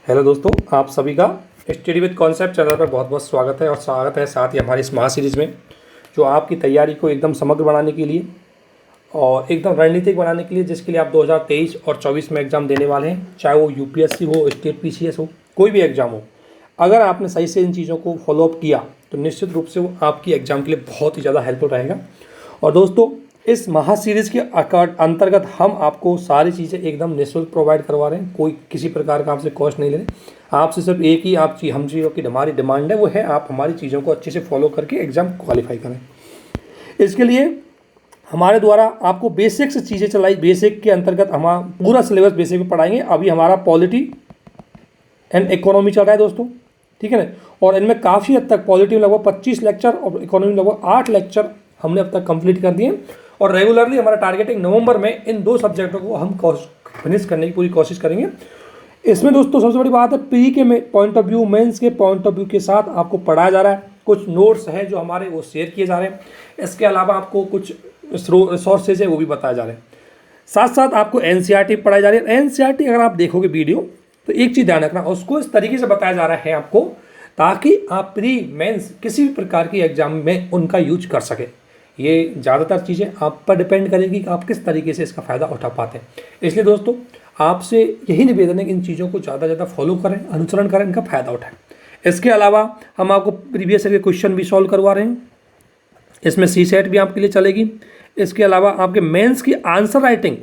Hello दोस्तों, आप सभी का स्टडी विद कॉन्सेप्ट चैनल पर बहुत बहुत स्वागत है। और स्वागत है साथ ही हमारी इस महा सीरीज़ में जो आपकी तैयारी को एकदम समग्र बनाने के लिए और एकदम रणनीतिक बनाने के लिए, जिसके लिए आप 2023 और 24 में एग्ज़ाम देने वाले हैं, चाहे वो यूपीएससी हो, स्टेट पीसीएस हो, कोई भी एग्ज़ाम हो। अगर आपने सही से इन चीज़ों को फॉलोअप किया तो निश्चित रूप से वो आपकी एग्ज़ाम के लिए बहुत ही ज़्यादा हेल्पफुल रहेगा। और दोस्तों, इस महा सीरीज़ के अंतर्गत हम आपको सारी चीज़ें एकदम निःशुल्क प्रोवाइड करवा रहे हैं। कोई किसी प्रकार का आपसे कॉस्ट नहीं ले रहे। आपसे सिर्फ एक ही हम चीज़ों की हमारी डिमांड है, वो है आप हमारी चीज़ों को अच्छे से फॉलो करके एग्ज़ाम क्वालिफाई करें। इसके लिए हमारे द्वारा आपको बेसिक से चीज़ें चलाई। बेसिक के अंतर्गत हम पूरा सिलेबस बेसिक में पढ़ाएंगे। अभी हमारा पॉलिटी एंड इकोनॉमी चल रहा है दोस्तों, ठीक है ना। और इनमें काफ़ी हद तक पॉलिटी में लगभग 25 लेक्चर और इकोनॉमी में लगभग 8 लेक्चर हमने अब तक कंप्लीट कर दिए। और रेगुलरली हमारा टारगेटिंग नवंबर में इन 2 सब्जेक्टों को हम फिनिश करने की पूरी कोशिश करेंगे। इसमें दोस्तों सबसे बड़ी बात है, प्री के पॉइंट ऑफ व्यू, मेंस के पॉइंट ऑफ व्यू के साथ आपको पढ़ाया जा रहा है। कुछ नोट्स हैं जो हमारे वो शेयर किए जा रहे हैं। इसके अलावा आपको कुछ रिसोर्सेज है वो भी बताए जा रहे हैं। साथ साथ आपको एनसीईआरटी पढ़ाई जा रही है। एनसीईआरटी अगर आप देखोगे वीडियो तो एक चीज़ ध्यान रखना, उसको इस तरीके से बताया जा रहा है आपको ताकि आप प्री मेंस किसी भी प्रकार की एग्जाम में उनका यूज कर सके। ये ज़्यादातर चीज़ें आप पर डिपेंड करेगी कि आप किस तरीके से इसका फ़ायदा उठा पाते हैं। इसलिए दोस्तों, आपसे यही निवेदन है कि इन चीज़ों को ज़्यादा से ज़्यादा फॉलो करें, अनुसरण करें, इनका फ़ायदा उठाएं। इसके अलावा हम आपको प्रीवियस ईयर के क्वेश्चन भी सॉल्व करवा रहे हैं। इसमें सीसेट भी आपके लिए चलेगी। इसके अलावा आपके मेंस की आंसर राइटिंग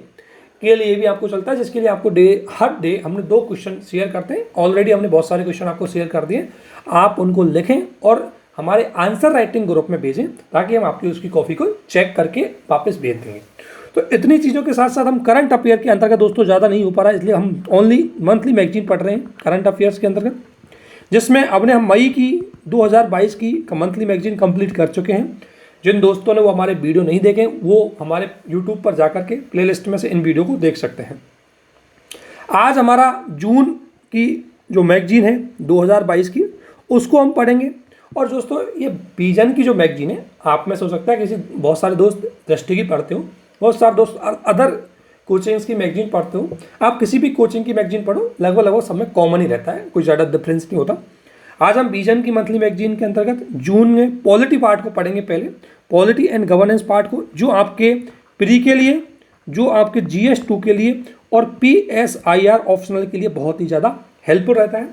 के लिए भी आपको चलता है, जिसके लिए आपको हर डे हमने 2 क्वेश्चन शेयर करते हैं। ऑलरेडी हमने बहुत सारे क्वेश्चन आपको शेयर कर दिए। आप उनको लिखें और हमारे आंसर राइटिंग ग्रुप में भेजें ताकि हम आपकी उसकी कॉपी को चेक करके वापस भेज देंगे। तो इतनी चीज़ों के साथ साथ हम करंट अफेयर के अंतर्गत दोस्तों ज़्यादा नहीं हो पा रहा है, इसलिए हम ओनली मंथली मैगजीन पढ़ रहे हैं करंट अफेयर्स के अंतर्गत, जिसमें अब हम मई की 2022 की मंथली मैगजीन कंप्लीट कर चुके हैं। जिन दोस्तों ने वो हमारे वीडियो नहीं देखे वो हमारे यूट्यूब पर जाकर के प्लेलिस्ट में से इन वीडियो को देख सकते हैं। आज हमारा जून की जो मैगजीन है 2022 की, उसको हम पढ़ेंगे। और दोस्तों, ये विजन की जो मैगजीन है, आप में से हो सकता है किसी बहुत सारे दोस्त दृष्टि की पढ़ते हो, बहुत सारे दोस्त अदर कोचिंग्स की मैगजीन पढ़ते हो। आप किसी भी कोचिंग की मैगजीन पढ़ो, लगभग सब में कॉमन ही रहता है, कोई ज़्यादा डिफरेंस नहीं होता। आज हम विजन की मंथली मैगजीन के अंतर्गत जून में पॉलिटी पार्ट को पढ़ेंगे। पहले पॉलिटी एंड गवर्नेंस पार्ट को, जो आपके प्री के लिए, जो आपके GS2 के लिए और PSIR ऑप्शनल के लिए बहुत ही ज़्यादा हेल्पफुल रहता है।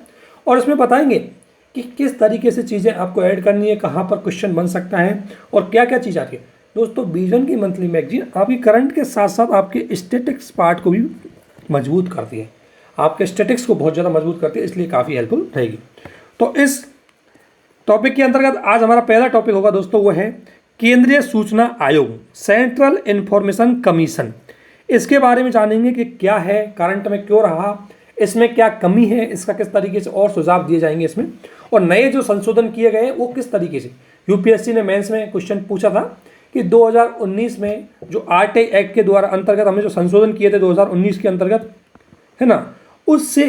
और इसमें बताएंगे कि किस तरीके से चीज़ें आपको ऐड करनी है, कहाँ पर क्वेश्चन बन सकता है और क्या क्या चीज़ आती है। दोस्तों, विजन की मंथली मैगजीन आपकी करंट के साथ साथ आपके स्टैटिक्स पार्ट को भी मजबूत करती है, आपके स्टैटिक्स को बहुत ज़्यादा मजबूत करती है, इसलिए काफ़ी हेल्पफुल रहेगी। तो इस टॉपिक के अंतर्गत आज हमारा पहला टॉपिक होगा दोस्तों, वो है केंद्रीय सूचना आयोग, सेंट्रल इंफॉर्मेशन कमीशन। इसके बारे में जानेंगे कि क्या है, करंट में क्यों रहा, इसमें क्या कमी है, इसका किस तरीके से और सुझाव दिए जाएंगे इसमें, और नए जो संशोधन किए गए हैं वो किस तरीके से। यूपीएससी ने मेंस में क्वेश्चन पूछा था कि 2019 में जो RTI एक्ट के द्वारा अंतर्गत हमने जो संशोधन किए थे 2019 के अंतर्गत, है ना, उससे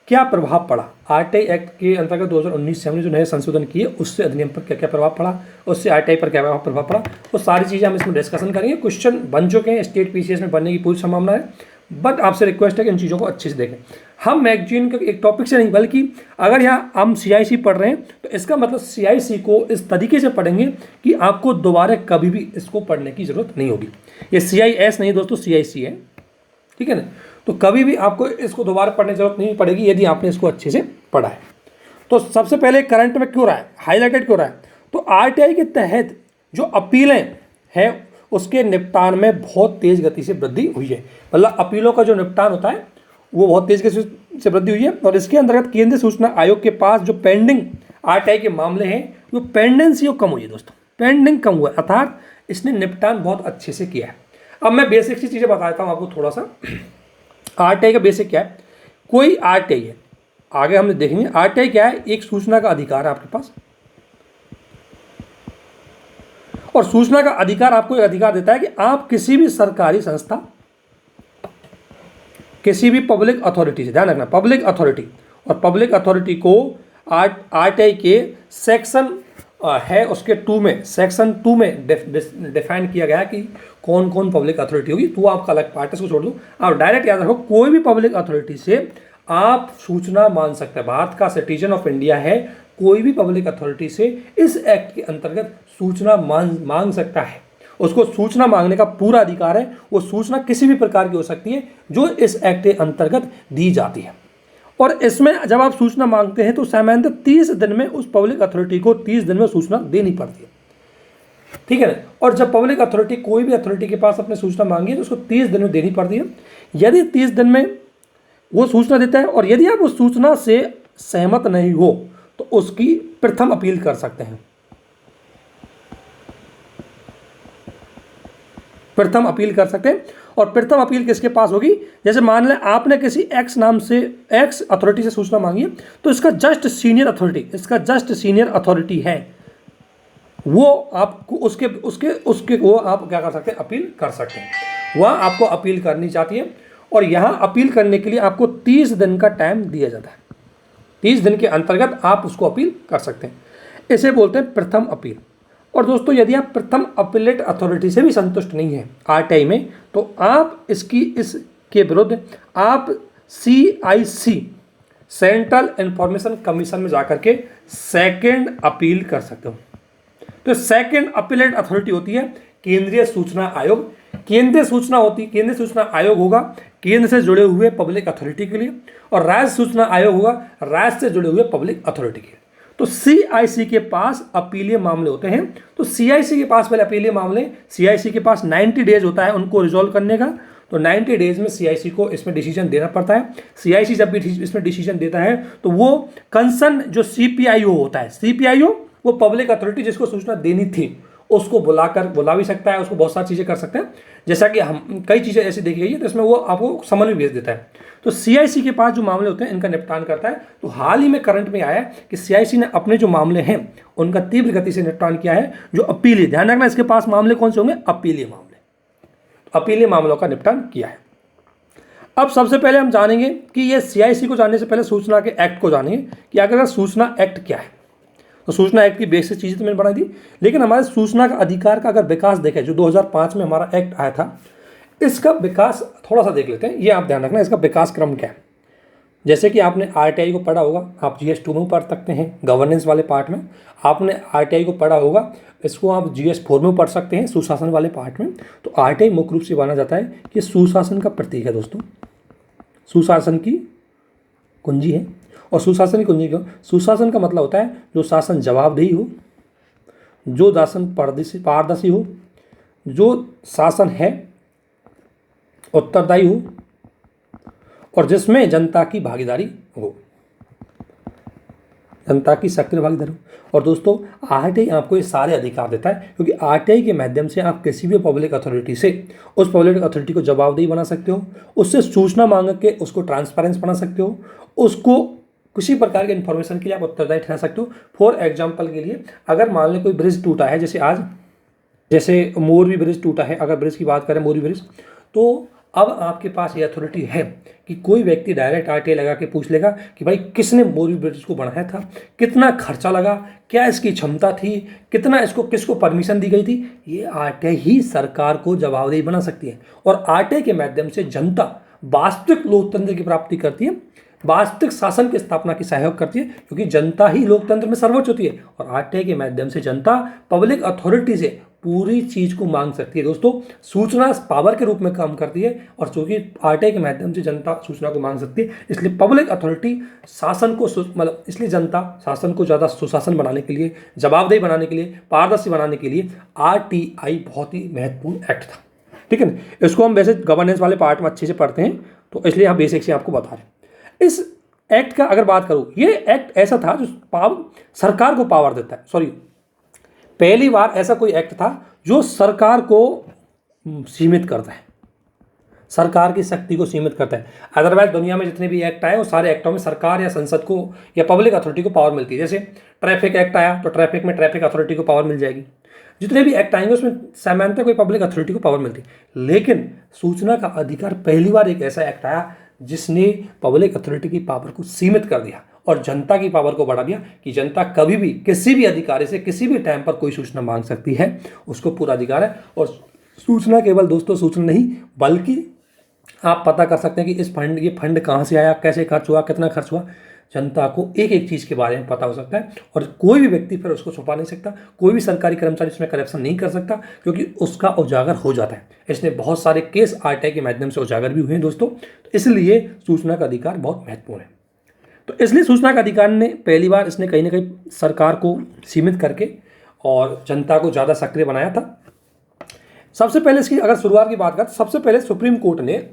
क्या प्रभाव पड़ा। RTI एक्ट के अंतर्गत 2019 से हमने जो नए संशोधन किए उससे अधिनियम पर क्या क्या प्रभाव पड़ा, उससे RTI पर क्या प्रभाव पड़ा, वो सारी चीज़ें हम इसमें डिस्कशन करेंगे। क्वेश्चन बन चुके हैं, स्टेट PCS में बनने की पूरी संभावना है, बट आपसे रिक्वेस्ट है कि इन चीज़ों को अच्छे से देखें। हम मैगजीन के एक टॉपिक से नहीं, बल्कि अगर यहाँ हम CIC पढ़ रहे हैं तो इसका मतलब CIC को इस तरीके से पढ़ेंगे कि आपको दोबारा कभी भी इसको पढ़ने की ज़रूरत नहीं होगी। ये CIS नहीं दोस्तों, CIC है, ठीक है ना। तो कभी भी आपको इसको दोबारा पढ़ने की जरूरत नहीं पड़ेगी यदि आपने इसको अच्छे से पढ़ा है। तो सबसे पहले करंट में क्यों रहा है, हाईलाइटेड क्यों रहा है, तो RTI के तहत जो अपीलें हैं उसके निपटान में बहुत तेज़ गति से वृद्धि हुई है। मतलब अपीलों का जो निपटान होता है वो बहुत तेज़ गति से वृद्धि हुई है। और इसके अंतर्गत केंद्रीय सूचना आयोग के पास जो पेंडिंग RTI के मामले हैं वो पेंडेंसी कम हुई है दोस्तों, पेंडिंग कम हुआ है, अर्थात इसने निपटान बहुत अच्छे से किया है। अब मैं बेसिक सी चीज़ें बताता हूँ आपको थोड़ा सा। RTI का बेसिक क्या है, कोई RTI है, आगे हमने देखेंगे। RTI क्या है, एक सूचना का अधिकार है आपके पास, और सूचना का अधिकार आपको एक अधिकार देता है कि आप किसी भी सरकारी संस्था, किसी भी पब्लिक अथॉरिटी से, ध्यान रखना पब्लिक अथॉरिटी, और पब्लिक अथॉरिटी को RTI के सेक्शन है उसके 2 में, सेक्शन 2 में डिफाइन किया गया कि कौन कौन पब्लिक अथॉरिटी होगी। तो आपका अलग पार्ट है, इसको छोड़ दो। आप डायरेक्ट याद रखो, कोई भी पब्लिक अथॉरिटी से आप सूचना मांग सकते हैं। भारत का सिटीजन ऑफ इंडिया है, कोई भी पब्लिक अथॉरिटी से इस एक्ट के अंतर्गत सूचना मांग सकता है। उसको सूचना मांगने का पूरा अधिकार है। वो सूचना किसी भी प्रकार की हो सकती है जो इस एक्ट के अंतर्गत दी जाती है। और इसमें जब आप सूचना मांगते हैं तो सामान्यतः 30 दिन में उस पब्लिक अथॉरिटी को 30 दिन में सूचना देनी पड़ती है, ठीक है ना। और जब पब्लिक अथॉरिटी कोई भी अथॉरिटी के पास अपनी सूचना मांगी है तो उसको 30 दिन में देनी पड़ती है। यदि 30 दिन में वो सूचना देता है और यदि आप उस सूचना से सहमत नहीं हो तो उसकी प्रथम अपील कर सकते हैं। प्रथम अपील कर सकते हैं। और प्रथम अपील किसके पास होगी? जैसे मान लें आपने किसी एक्स नाम से एक्स अथॉरिटी से सूचना मांगी है तो इसका जस्ट सीनियर अथॉरिटी है, वो आपको उसके वो आप क्या कर सकते हैं? अपील कर सकते हैं। वह आपको अपील करनी चाहती है और यहाँ अपील करने के लिए आपको 30 दिन का टाइम दिया जाता है। 30 दिन के अंतर्गत आप उसको अपील कर सकते हैं। इसे बोलते हैं प्रथम अपील। और दोस्तों यदि आप प्रथम अपीलेट अथॉरिटी से भी संतुष्ट नहीं हैं आरटीआई में तो आप इसके विरुद्ध आप CIC सेंट्रल इंफॉर्मेशन कमीशन में जाकर के सेकेंड अपील कर सकते हो। तो सेकेंड अपीलेट अथॉरिटी होती है केंद्रीय सूचना आयोग। केंद्रीय सूचना आयोग होगा केंद्र से जुड़े हुए पब्लिक अथॉरिटी के लिए, और राज्य सूचना आयोग होगा राज्य से जुड़े हुए पब्लिक अथॉरिटी के लिए। तो CIC के पास अपीलीय मामले होते हैं। तो CIC के पास पहले अपीलीय मामले, CIC के पास 90 डेज होता है उनको रिजॉल्व करने का। तो 90 डेज में CIC को इसमें डिसीजन देना पड़ता है। CIC जब भी इसमें डिसीजन देता है तो वो कंसर्न जो CPIO होता है, CPIO वो पब्लिक अथॉरिटी जिसको सूचना देनी थी उसको बुला भी सकता है, उसको बहुत सारी चीज़ें कर सकते हैं। जैसा कि हम कई चीज़ें ऐसी देखी गई है तो इसमें वो आपको समन भी भेज देता है। तो CIC के पास जो मामले होते हैं इनका निपटान करता है। तो हाल ही में करंट में आया है कि CIC ने अपने जो मामले हैं उनका तीव्र गति से निपटान किया है। जो अपीलीय, ध्यान रखना इसके पास मामले कौन से होंगे? अपीलीय मामले। अपीलीय मामलों का निपटान किया है। अब सबसे पहले हम जानेंगे कि ये CIC को जानने से पहले सूचना के एक्ट को जानेंगे कि अगर सूचना एक्ट क्या है। तो सूचना एक्ट की बेसिक चीज़ें तो मैंने बना दी, लेकिन हमारे सूचना का अधिकार का अगर विकास देखें जो 2005 में हमारा एक्ट आया था, इसका विकास थोड़ा सा देख लेते हैं। ये आप ध्यान रखना इसका विकास क्रम क्या है। जैसे कि आपने RTI को पढ़ा होगा, आप GS2 में पढ़ सकते हैं गवर्नेंस वाले पार्ट में। आपने RTI को पढ़ा होगा, इसको आप GS4 में पढ़ सकते हैं सुशासन वाले पार्ट में। तो RTI मुख्य रूप से माना जाता है कि सुशासन का प्रतीक है दोस्तों, सुशासन की कुंजी है। और सुशासन की कुंजी क्यों? सुशासन का मतलब होता है जो शासन जवाबदेही हो, जो शासन पारदर्शी हो, जो शासन है उत्तरदायी हो और जिसमें जनता की भागीदारी हो, जनता की सक्रिय भागीदारी हो। और दोस्तों RTI आपको ये सारे अधिकार देता है क्योंकि RTI के माध्यम से आप किसी भी पब्लिक अथॉरिटी से उस पब्लिक अथॉरिटी को जवाबदेही बना सकते हो, उससे सूचना मांग के उसको ट्रांसपेरेंस बना सकते हो, उसको किसी प्रकार के इन्फॉर्मेशन के लिए आप उत्तरदायी ठहरा सकते हो। फॉर एग्जाम्पल के लिए अगर मान लें कोई ब्रिज टूटा है, जैसे मोरबी ब्रिज टूटा है, अगर ब्रिज की बात करें मोरबी ब्रिज, तो अब आपके पास ये अथॉरिटी है कि कोई व्यक्ति डायरेक्ट RTI लगा के पूछ लेगा कि भाई किसने मोरबी ब्रिज को बनाया था, कितना खर्चा लगा, क्या इसकी क्षमता थी, कितना किसको परमिशन दी गई थी। ये RTI ही सरकार को जवाबदेही बना सकती है। और RTI के माध्यम से जनता वास्तविक लोकतंत्र की प्राप्ति करती है, वास्तविक शासन की स्थापना की सहयोग करती है, क्योंकि जनता ही लोकतंत्र में सर्वोच्च होती है। और RTI के माध्यम से जनता पब्लिक अथॉरिटी से पूरी चीज को मांग सकती है। दोस्तों सूचना पावर के रूप में काम करती है और चूंकि RTI के माध्यम से जनता सूचना को मांग सकती है, इसलिए पब्लिक अथॉरिटी शासन को इसलिए जनता शासन को ज़्यादा सुशासन बनाने के लिए, जवाबदेही बनाने के लिए, पारदर्शी बनाने के लिए RTI बहुत ही महत्वपूर्ण एक्ट था। ठीक है ना। इसको हम वैसे गवर्नेंस वाले पार्ट में अच्छे से पढ़ते हैं तो इसलिए हम बेसिक से आपको बता रहे हैं। इस एक्ट का अगर बात करूं, ये एक्ट ऐसा था जो सरकार को पावर देता है। पहली बार ऐसा कोई एक्ट था जो सरकार को सीमित करता है, सरकार की शक्ति को सीमित करता है। अदरवाइज दुनिया में जितने भी एक्ट आए वो सारे एक्टों में सरकार या संसद को या पब्लिक अथॉरिटी को पावर मिलती है। जैसे ट्रैफिक एक्ट आया तो ट्रैफिक में ट्रैफिक अथॉरिटी को पावर मिल जाएगी। जितने भी एक्ट आएंगे उसमें सामान्यतः कोई पब्लिक अथॉरिटी को पावर मिलती है। लेकिन सूचना का अधिकार पहली बार एक ऐसा एक्ट आया जिसने पब्लिक अथॉरिटी की पावर को सीमित कर दिया और जनता की पावर को बढ़ा दिया कि जनता कभी भी किसी भी अधिकारी से किसी भी टाइम पर कोई सूचना मांग सकती है, उसको पूरा अधिकार है। और सूचना केवल दोस्तों सूचना नहीं बल्कि आप पता कर सकते हैं कि ये फंड कहाँ से आया, कैसे खर्च हुआ, कितना खर्च हुआ। जनता को एक एक चीज़ के बारे में पता हो सकता है और कोई भी व्यक्ति फिर उसको छुपा नहीं सकता, कोई भी सरकारी कर्मचारी इसमें करप्शन नहीं कर सकता, क्योंकि उसका उजागर हो जाता है। इसने बहुत सारे केस आरटीआई के माध्यम से उजागर भी हुए हैं दोस्तों। तो इसलिए सूचना का अधिकार बहुत महत्वपूर्ण है। तो इसलिए सूचना का अधिकार ने पहली बार इसने कहीं ना कहीं सरकार को सीमित करके और जनता को ज़्यादा सक्रिय बनाया था। सबसे पहले इसकी अगर शुरुआत की बात करें तो सबसे पहले सुप्रीम कोर्ट ने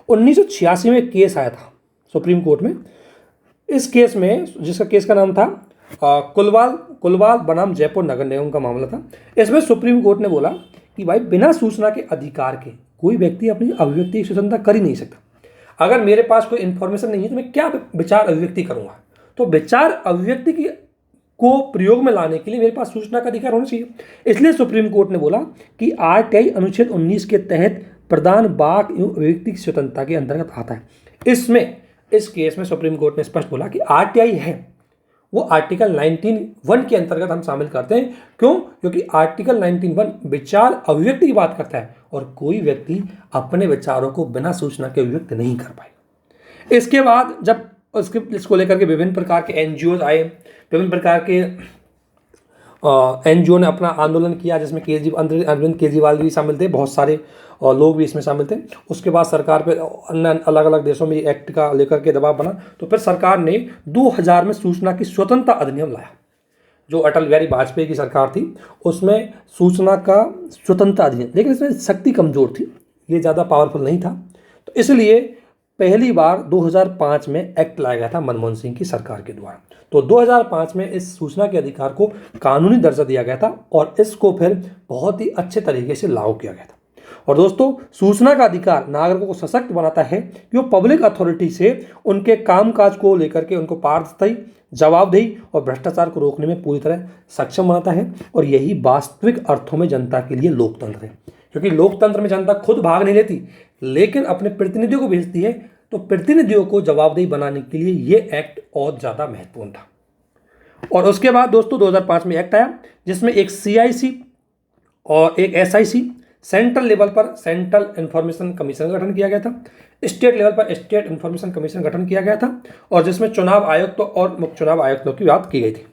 1986 में केस आया था सुप्रीम कोर्ट में। इस केस में, जिसका केस का नाम था कुलवाल बनाम जयपुर नगर निगम का मामला था। इसमें सुप्रीम कोर्ट ने बोला कि भाई बिना सूचना के अधिकार के कोई व्यक्ति अपनी अभिव्यक्ति की स्वतंत्रता कर ही नहीं सकता। अगर मेरे पास कोई इन्फॉर्मेशन नहीं है तो मैं क्या विचार अभिव्यक्ति करूंगा। तो विचार अभिव्यक्ति की को प्रयोग में लाने के लिए मेरे पास सूचना का अधिकार होना चाहिए। इसलिए सुप्रीम कोर्ट ने बोला कि आरटीआई अनुच्छेद 19 के तहत प्रदान वाक एवं अभिव्यक्ति की स्वतंत्रता के अंतर्गत आता है। इस केस में सुप्रीम कोर्ट ने स्पष्ट बोला कि आरटीआई है वो आर्टिकल 19(1) के अंतर्गत हम शामिल करते हैं। क्यों? क्योंकि आर्टिकल 19(1) विचार अभिव्यक्ति की बात करता है और कोई व्यक्ति अपने विचारों को बिना सूचना के अभिव्यक्त नहीं कर पाए। इसके बाद जब इसको लेकर के विभिन्न प्रकार के एनजीओ आए, विभिन्न प्रकार के एनजीओ ने अपना आंदोलन किया, जिसमें अरविंद केजरीवाल भी शामिल थे, बहुत सारे लोग भी इसमें शामिल थे। उसके बाद सरकार पे अन्य अलग अलग देशों में एक्ट का लेकर के दबाव बना, तो फिर सरकार ने 2000 में सूचना की स्वतंत्रता अधिनियम लाया। जो अटल बिहारी वाजपेयी की सरकार थी उसमें सूचना का स्वतंत्रता अधिनियम, लेकिन इसमें शक्ति कमजोर थी, ये ज़्यादा पावरफुल नहीं था। तो इसलिए पहली बार 2005 में एक्ट लाया गया था मनमोहन सिंह की सरकार के द्वारा। तो 2005 में इस सूचना के अधिकार को कानूनी दर्जा दिया गया था और इसको फिर बहुत ही अच्छे तरीके से लागू किया गया था। और दोस्तों, सूचना का अधिकार नागरिकों को सशक्त बनाता है कि वो पब्लिक अथॉरिटी से उनके कामकाज को लेकर के उनको पारदर्शी, जवाबदेही और भ्रष्टाचार को रोकने में पूरी तरह सक्षम बनाता है। और यही वास्तविक अर्थों में जनता के लिए लोकतंत्र है, क्योंकि लोकतंत्र में जनता खुद भाग नहीं लेती लेकिन अपने प्रतिनिधियों को भेजती है। तो प्रतिनिधियों को जवाबदेही बनाने के लिए ये एक्ट और ज़्यादा महत्वपूर्ण था। और उसके बाद दोस्तों 2005 में एक्ट आया जिसमें एक CIC और एक SIC, सेंट्रल लेवल पर सेंट्रल इन्फॉर्मेशन कमीशन का गठन किया गया था, स्टेट लेवल पर स्टेट इन्फॉर्मेशन कमीशन गठन किया गया था, और जिसमें चुनाव आयुक्त और मुख्य चुनाव आयुक्तों की बात की गई थी।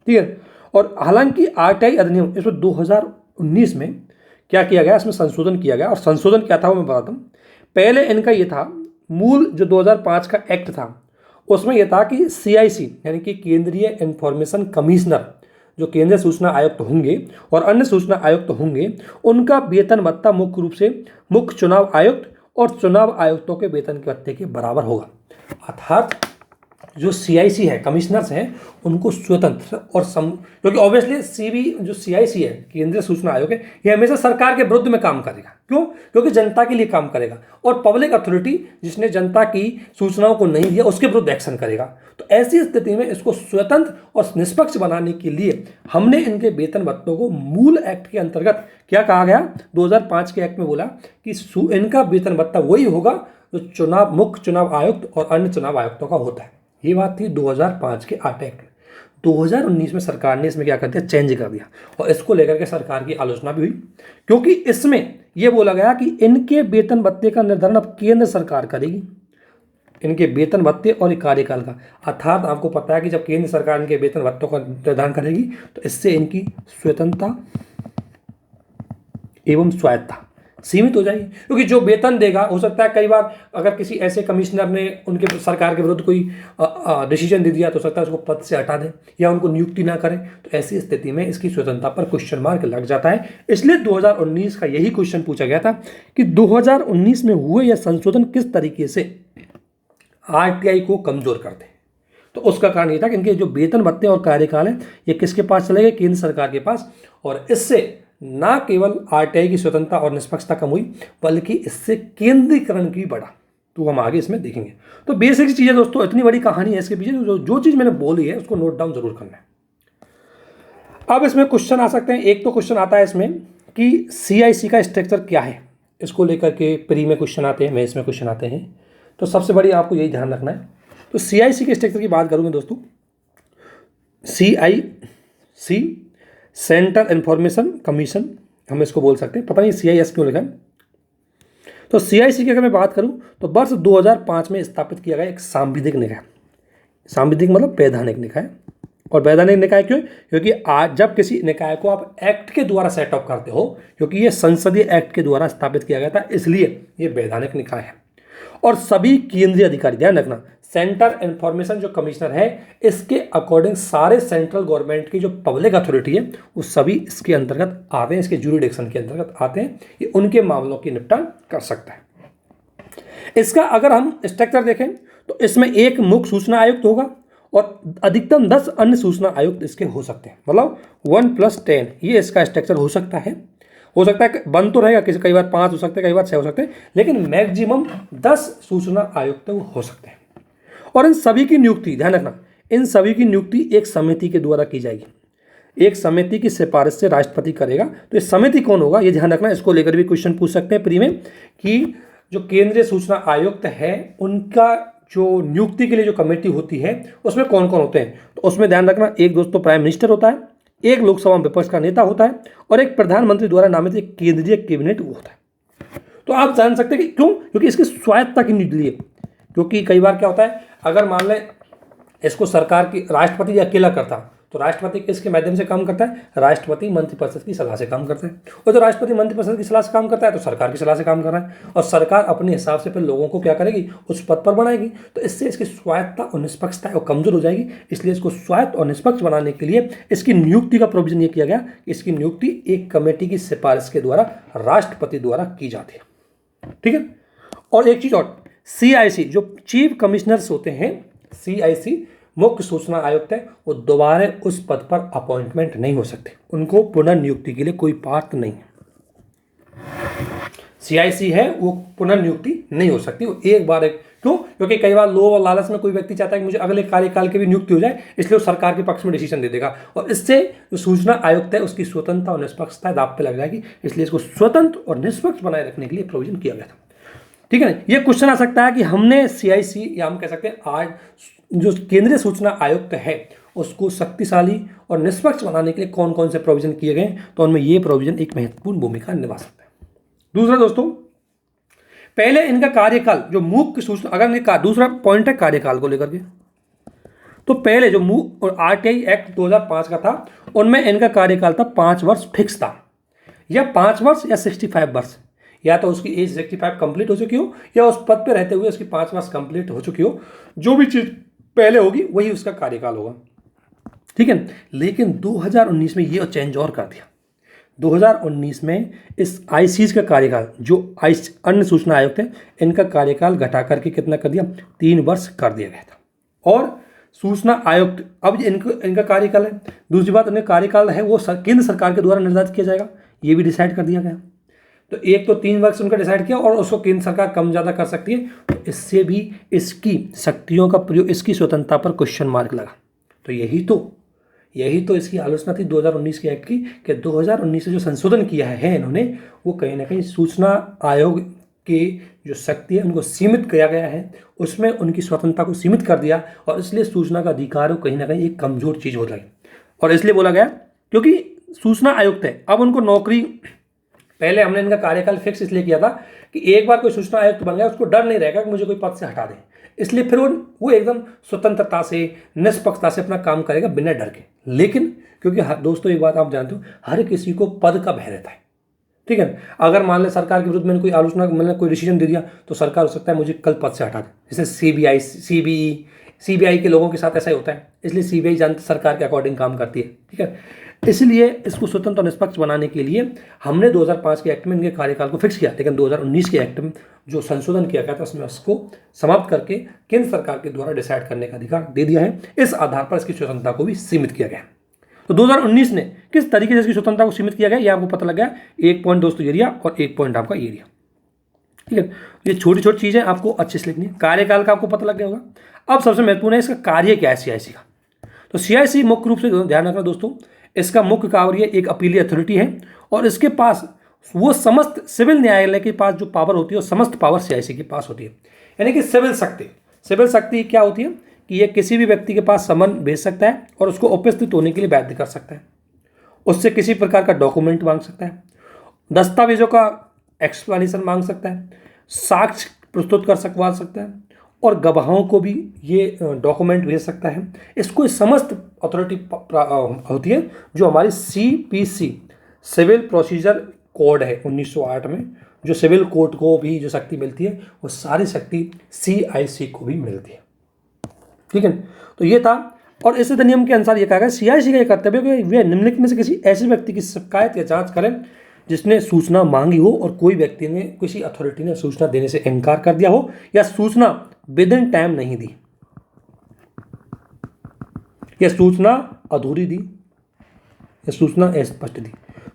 ठीक है। और हालांकि आरटीआई अधिनियम इसमें 2019 में क्या किया गया, इसमें संशोधन किया गया। और संशोधन क्या था वो मैं बताता हूँ। पहले इनका ये था, मूल जो 2005 का एक्ट था उसमें यह था कि CIC यानी कि केंद्रीय इन्फॉर्मेशन कमिश्नर, जो केंद्रीय सूचना आयुक्त होंगे और अन्य सूचना आयुक्त होंगे, उनका वेतन भत्ता मुख्य रूप से मुख्य चुनाव आयुक्त और चुनाव आयुक्तों के वेतन के भत्ते के बराबर होगा। अर्थात जो CIC है, कमिश्नर्स हैं, उनको स्वतंत्र और क्योंकि ऑब्वियसली जो CIC है, केंद्रीय सूचना आयोग है, ये हमेशा सरकार के विरुद्ध में काम करेगा। क्यों? क्योंकि जनता के लिए काम करेगा। और पब्लिक अथॉरिटी जिसने जनता की सूचनाओं को नहीं दिया उसके विरुद्ध एक्शन करेगा। तो ऐसी स्थिति में इसको स्वतंत्र और निष्पक्ष बनाने के लिए हमने इनके वेतन भत्तों को मूल एक्ट के अंतर्गत क्या कहा गया, 2005 के एक्ट में बोला कि इनका वेतन भत्ता वही होगा जो मुख्य चुनाव आयुक्त और अन्य चुनाव आयुक्तों का होता है। ये बात थी 2005 के एक्ट में। 2019 में सरकार ने इसमें क्या कर दिया, चेंज कर दिया, और इसको लेकर के सरकार की आलोचना भी हुई, क्योंकि इसमें यह बोला गया कि इनके वेतन भत्ते का निर्धारण अब केंद्र सरकार करेगी, इनके वेतन भत्ते और कार्यकाल का। अर्थात आपको पता है कि जब केंद्र सरकार इनके वेतन भत्तों का निर्धारण करेगी तो इससे इनकी स्वतंत्रता एवं स्वायत्ता सीमित हो जाएगी, क्योंकि जो वेतन देगा, हो सकता है कई बार अगर किसी ऐसे कमिश्नर ने उनके सरकार के विरुद्ध कोई डिसीजन दे दिया तो हो सकता है उसको पद से हटा दे या उनको नियुक्ति ना करें। तो ऐसी स्थिति में इसकी स्वतंत्रता पर क्वेश्चन मार्क लग जाता है। इसलिए 2019 का यही क्वेश्चन पूछा गया था कि 2019 में हुए यह संशोधन किस तरीके से आरटीआई को कमजोर करते हैं। तो उसका कारण यह था कि इनके जो वेतन भत्ते और कार्यकाल है ये किसके पास चले गए, केंद्र सरकार के पास। और इससे ना केवल आरटीआई की स्वतंत्रता और निष्पक्षता कम हुई बल्कि इससे केंद्रीकरण भी बढ़ा। तो हम आगे इसमें देखेंगे। तो बेसिक चीज़ें दोस्तों, इतनी बड़ी कहानी है इसके पीछे, जो चीज़ मैंने बोली है उसको नोट डाउन जरूर करना है। अब इसमें क्वेश्चन आ सकते हैं। एक तो क्वेश्चन आता है इसमें कि CIC का स्ट्रक्चर क्या है, इसको लेकर के प्री में क्वेश्चन आते हैं, मेंस में क्वेश्चन आते हैं। तो सबसे बड़ी आपको यही ध्यान रखना है। तो CIC के स्ट्रक्चर की बात करूँगा दोस्तों, CIC सेंट्रल इन्फॉर्मेशन कमीशन हम इसको बोल सकते हैं, पता नहीं CIS क्यों लिखा है। तो CIC की अगर मैं बात करूं तो वर्ष 2005 में स्थापित किया गया एक सांविधिक निकाय। सांविधिक मतलब वैधानिक निकाय। और वैधानिक निकाय क्यों? क्योंकि आज जब किसी निकाय को आप एक्ट के द्वारा सेटअप करते हो, क्योंकि ये संसदीय एक्ट के द्वारा स्थापित किया गया था, इसलिए ये वैधानिक निकाय है। और सभी केंद्रीय अधिकारी, ध्यान रखना, सेंट्रल इंफॉर्मेशन जो कमिश्नर है, इसके अकॉर्डिंग सारे सेंट्रल गवर्नमेंट की जो पब्लिक अथॉरिटी है वो सभी इसके अंतर्गत आते हैं, इसके ज्यूरिडिक्शन के अंतर्गत आते हैं। ये उनके मामलों की निपटान कर सकता है। इसका अगर हम स्ट्रक्चर देखें तो इसमें एक मुख्य सूचना आयुक्त होगा और अधिकतम 10 अन्य सूचना आयुक्त इसके हो सकते हैं, मतलब 1+10 ये इसका स्ट्रक्चर हो सकता है। बन तो रहेगा, कई बार 5 हो सकते हैं, कई बार 6 हो सकते हैं, लेकिन मैक्सिमम 10 सूचना आयुक्त वो हो सकते हैं। और इन सभी की नियुक्ति, ध्यान रखना, इन सभी की नियुक्ति एक समिति के द्वारा की जाएगी। एक समिति की सिफारिश से राष्ट्रपति करेगा। तो ये समिति कौन होगा, ये ध्यान रखना। इसको लेकर भी क्वेश्चन पूछ सकते हैं प्री में कि जो केंद्रीय सूचना आयुक्त है उनका जो नियुक्ति के लिए जो कमेटी होती है उसमें कौन कौन होते हैं। तो उसमें ध्यान रखना, एक दोस्तों प्राइम मिनिस्टर होता है, एक लोकसभा में विपक्ष का नेता होता है और एक प्रधानमंत्री द्वारा नामित एक केंद्रीय कैबिनेट होता है। तो आप जान सकते हैं कि क्यों, क्योंकि इसकी स्वायत्तता की नीति है। क्योंकि कई बार क्या होता है, अगर मान लें इसको सरकार की राष्ट्रपति अकेला करता तो राष्ट्रपति किसके माध्यम से काम करता है, राष्ट्रपति मंत्रिपरिषद की सलाह से काम करता है। और जो राष्ट्रपति मंत्रिपरिषद की सलाह से काम करता है तो सरकार की सलाह से काम कर रहा है, और सरकार अपने हिसाब से फिर लोगों को क्या करेगी, उस पद पर बनाएगी। तो इससे इसकी स्वायत्तता और निष्पक्षता वो कमजोर हो जाएगी। इसलिए इसको स्वायत्त और निष्पक्ष बनाने के लिए इसकी नियुक्ति का प्रोविजन ये किया गया कि इसकी नियुक्ति एक कमेटी की सिफारिश के द्वारा राष्ट्रपति द्वारा की जाती है। ठीक है। और एक चीज और, CIC जो चीफ कमिश्नर्स होते हैं, CIC मुख्य सूचना आयुक्त है, वो दोबारा उस पद पर अपॉइंटमेंट नहीं हो सकते, उनको पुनर्नियुक्ति के लिए कोई पात्र नहीं है। CIC है वो पुनर्नियुक्ति नहीं हो सकती, वो एक बार क्यों? क्योंकि कई बार लोभ और लालच में कोई व्यक्ति चाहता है कि मुझे अगले कार्यकाल की भी नियुक्ति हो जाए, इसलिए वो सरकार के पक्ष में डिसीजन दे देगा और इससे जो सूचना आयुक्त है उसकी स्वतंत्रता और निष्पक्षता दांव पे लग जाएगी। इसलिए इसको स्वतंत्र और निष्पक्ष बनाए रखने के लिए प्रोविजन किया गया था। ठीक है ना। ये क्वेश्चन आ सकता है कि हमने CIC या हम कह सकते हैं आज जो केंद्रीय सूचना आयुक्त है उसको शक्तिशाली और निष्पक्ष बनाने के लिए कौन कौन से प्रोविजन किए गए, तो उनमें ये प्रोविजन एक महत्वपूर्ण भूमिका निभा सकता है। दूसरा दोस्तों, पहले इनका कार्यकाल जो मुख्य सूचना, अगर दूसरा पॉइंट है कार्यकाल को लेकर के, तो पहले जो RTI एक्ट 2005 का था उनमें इनका कार्यकाल था 5 वर्ष फिक्स था, या 5 वर्ष या 65 वर्ष, या तो उसकी एज 65 कंप्लीट हो चुकी हो या उस पद पे रहते हुए उसकी 5 वर्ष कंप्लीट हो चुकी हो, जो भी चीज पहले होगी वही उसका कार्यकाल होगा। ठीक है। लेकिन 2019 में ये चेंज और कर दिया। 2019 में इस ICC का कार्यकाल, जो अन्य सूचना आयुक्त है, इनका कार्यकाल घटा करके कितना कर दिया, 3 वर्ष कर दिया गया था। और सूचना आयुक्त अब इनका कार्यकाल है, दूसरी बात इनका कार्यकाल है वो केंद्र सरकार के द्वारा निर्धारित किया जाएगा, ये भी डिसाइड कर दिया गया। तो एक तो 3 वर्ष उनका डिसाइड किया और उसको केंद्र सरकार कम ज़्यादा कर सकती है, तो इससे भी इसकी शक्तियों का प्रयोग, इसकी स्वतंत्रता पर क्वेश्चन मार्क लगा। तो यही तो इसकी आलोचना थी 2019 के एक्ट की, कि 2019 से जो संशोधन किया है इन्होंने, वो कहीं ना कहीं सूचना आयोग के जो शक्ति है उनको सीमित किया गया है, उसमें उनकी स्वतंत्रता को सीमित कर दिया और इसलिए सूचना का अधिकार कहीं ना कहीं एक कमजोर चीज़ हो जाए। और इसलिए बोला गया क्योंकि सूचना आयुक्त है, अब उनको नौकरी, पहले हमने इनका कार्यकाल फिक्स इसलिए किया था कि एक बार कोई सूचना आयुक्त बन गया उसको डर नहीं रहेगा कि मुझे कोई पद से हटा दे, इसलिए फिर वो एकदम स्वतंत्रता से निष्पक्षता से अपना काम करेगा बिना डर के। लेकिन क्योंकि दोस्तों एक बात आप जानते हो, हर किसी को पद का भय रहता है। ठीक है। अगर मान लें सरकार के विरुद्ध मैंने कोई आलोचना, मैंने कोई डिसीजन दे दिया तो सरकार हो सकता है मुझे कल पद से हटा दे। जैसे CBI के लोगों के साथ ऐसा ही होता है, इसलिए CBI जानते सरकार के अकॉर्डिंग काम करती है। ठीक है। इसलिए इसको स्वतंत्र और निष्पक्ष बनाने के लिए हमने 2005 के एक्ट में इनके कार्यकाल को फिक्स किया, लेकिन 2019 के एक्ट में जो संशोधन किया गया था उसमें उसको समाप्त करके केंद्र सरकार के द्वारा डिसाइड करने का अधिकार दे दिया है। इस आधार पर इसकी स्वतंत्रता को भी सीमित किया गया। तो 2019 ने किस तरीके से इसकी स्वतंत्रता को सीमित किया गया, यह आपको पता लग गया। 1 पॉइंट दोस्तों एरिया और 1 पॉइंट आपका एरिया। ठीक है। ये छोटी छोटी चीज़ें आपको अच्छे से लिखनी है। कार्यकाल का आपको पता लग गया होगा। अब सबसे महत्वपूर्ण है इसका कार्य क्या है CIC का। तो CIC मुख्य रूप से ध्यान रखना दोस्तों, इसका मुख्य कार्य एक अपीली अथॉरिटी है और इसके पास वो समस्त सिविल न्यायालय के पास जो पावर होती है, समस्त पावर CIC के पास होती है। यानी कि सिविल शक्ति क्या होती है कि ये किसी भी व्यक्ति के पास समन भेज सकता है और उसको उपस्थित होने के लिए बाध्य कर सकता है, उससे किसी प्रकार का डॉक्यूमेंट मांग सकता है, दस्तावेजों का एक्सप्लेनेशन मांग सकता है, साक्ष्य प्रस्तुत करवा सकता है और गवाहों को भी ये डॉक्यूमेंट भेज सकता है। इसको समस्त अथॉरिटी होती है जो हमारी CPC सिविल प्रोसीजर कोड है 1908 में, जो सिविल कोड को भी जो शक्ति मिलती है वो सारी शक्ति CIC को भी मिलती है। ठीक है, तो ये था। और इस अधिनियम के अनुसार ये कहा गया CIC का ये कर्तव्य है कि वे निम्नलिखित में से किसी ऐसे व्यक्ति की शिकायत या जांच करें जिसने सूचना मांगी हो और कोई व्यक्ति ने किसी अथॉरिटी ने सूचना देने से इनकार कर दिया हो या सूचना विद इन टाइम नहीं दी या सूचना अधूरी दी या सूचना अस्पष्ट दी,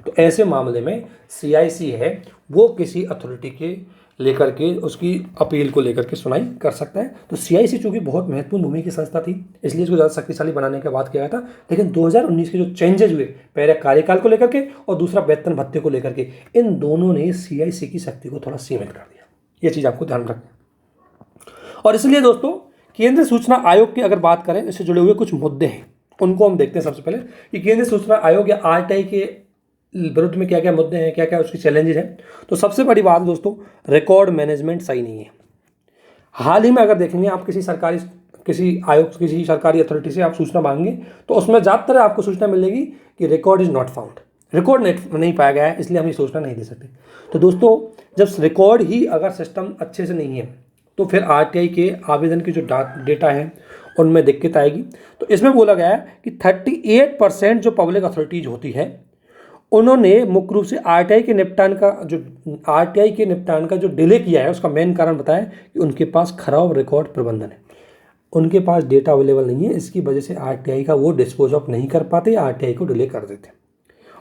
तो ऐसे मामले में CIC है वो किसी अथॉरिटी के लेकर के उसकी अपील को लेकर के सुनाई कर सकता है। तो CIC चूंकि बहुत महत्वपूर्ण भूमि की संस्था थी इसलिए इसको ज़्यादा शक्तिशाली बनाने की बात किया गया था, लेकिन 2019 के जो चेंजेज हुए, पहले कार्यकाल को लेकर के और दूसरा वेतन भत्ते को लेकर के, इन दोनों ने CIC की शक्ति को थोड़ा सीमित कर दिया। ये चीज़ आपको ध्यान रखना। और इसलिए दोस्तों केंद्रीय सूचना आयोग की अगर बात करें, इससे जुड़े हुए कुछ मुद्दे हैं उनको हम देखते हैं। सबसे पहले कि केंद्रीय सूचना आयोग या RTI के विरुद्ध में क्या क्या मुद्दे हैं, क्या क्या उसकी चैलेंजेस हैं। तो सबसे बड़ी बात दोस्तों, रिकॉर्ड मैनेजमेंट सही नहीं है। हाल ही में अगर देखेंगे आप किसी सरकारी अथॉरिटी से आप सूचना मांगेंगे तो उसमें ज़्यादातर आपको सूचना मिलेगी कि record is not found, record नहीं पाया गया है इसलिए हम ये सूचना नहीं दे सकते। तो दोस्तों जब रिकॉर्ड ही अगर सिस्टम अच्छे से नहीं है तो फिर RTI के आवेदन की जो डेटा है उनमें दिक्कत आएगी। तो इसमें बोला गया है कि 38% जो पब्लिक अथॉरिटीज होती है उन्होंने मुख्य रूप से RTI के निपटान का जो डिले किया है उसका मेन कारण बताया कि उनके पास खराब रिकॉर्ड प्रबंधन है, उनके पास डेटा अवेलेबल नहीं है, इसकी वजह से RTI का वो डिस्पोज ऑफ नहीं कर पाते, RTI को डिले कर देते।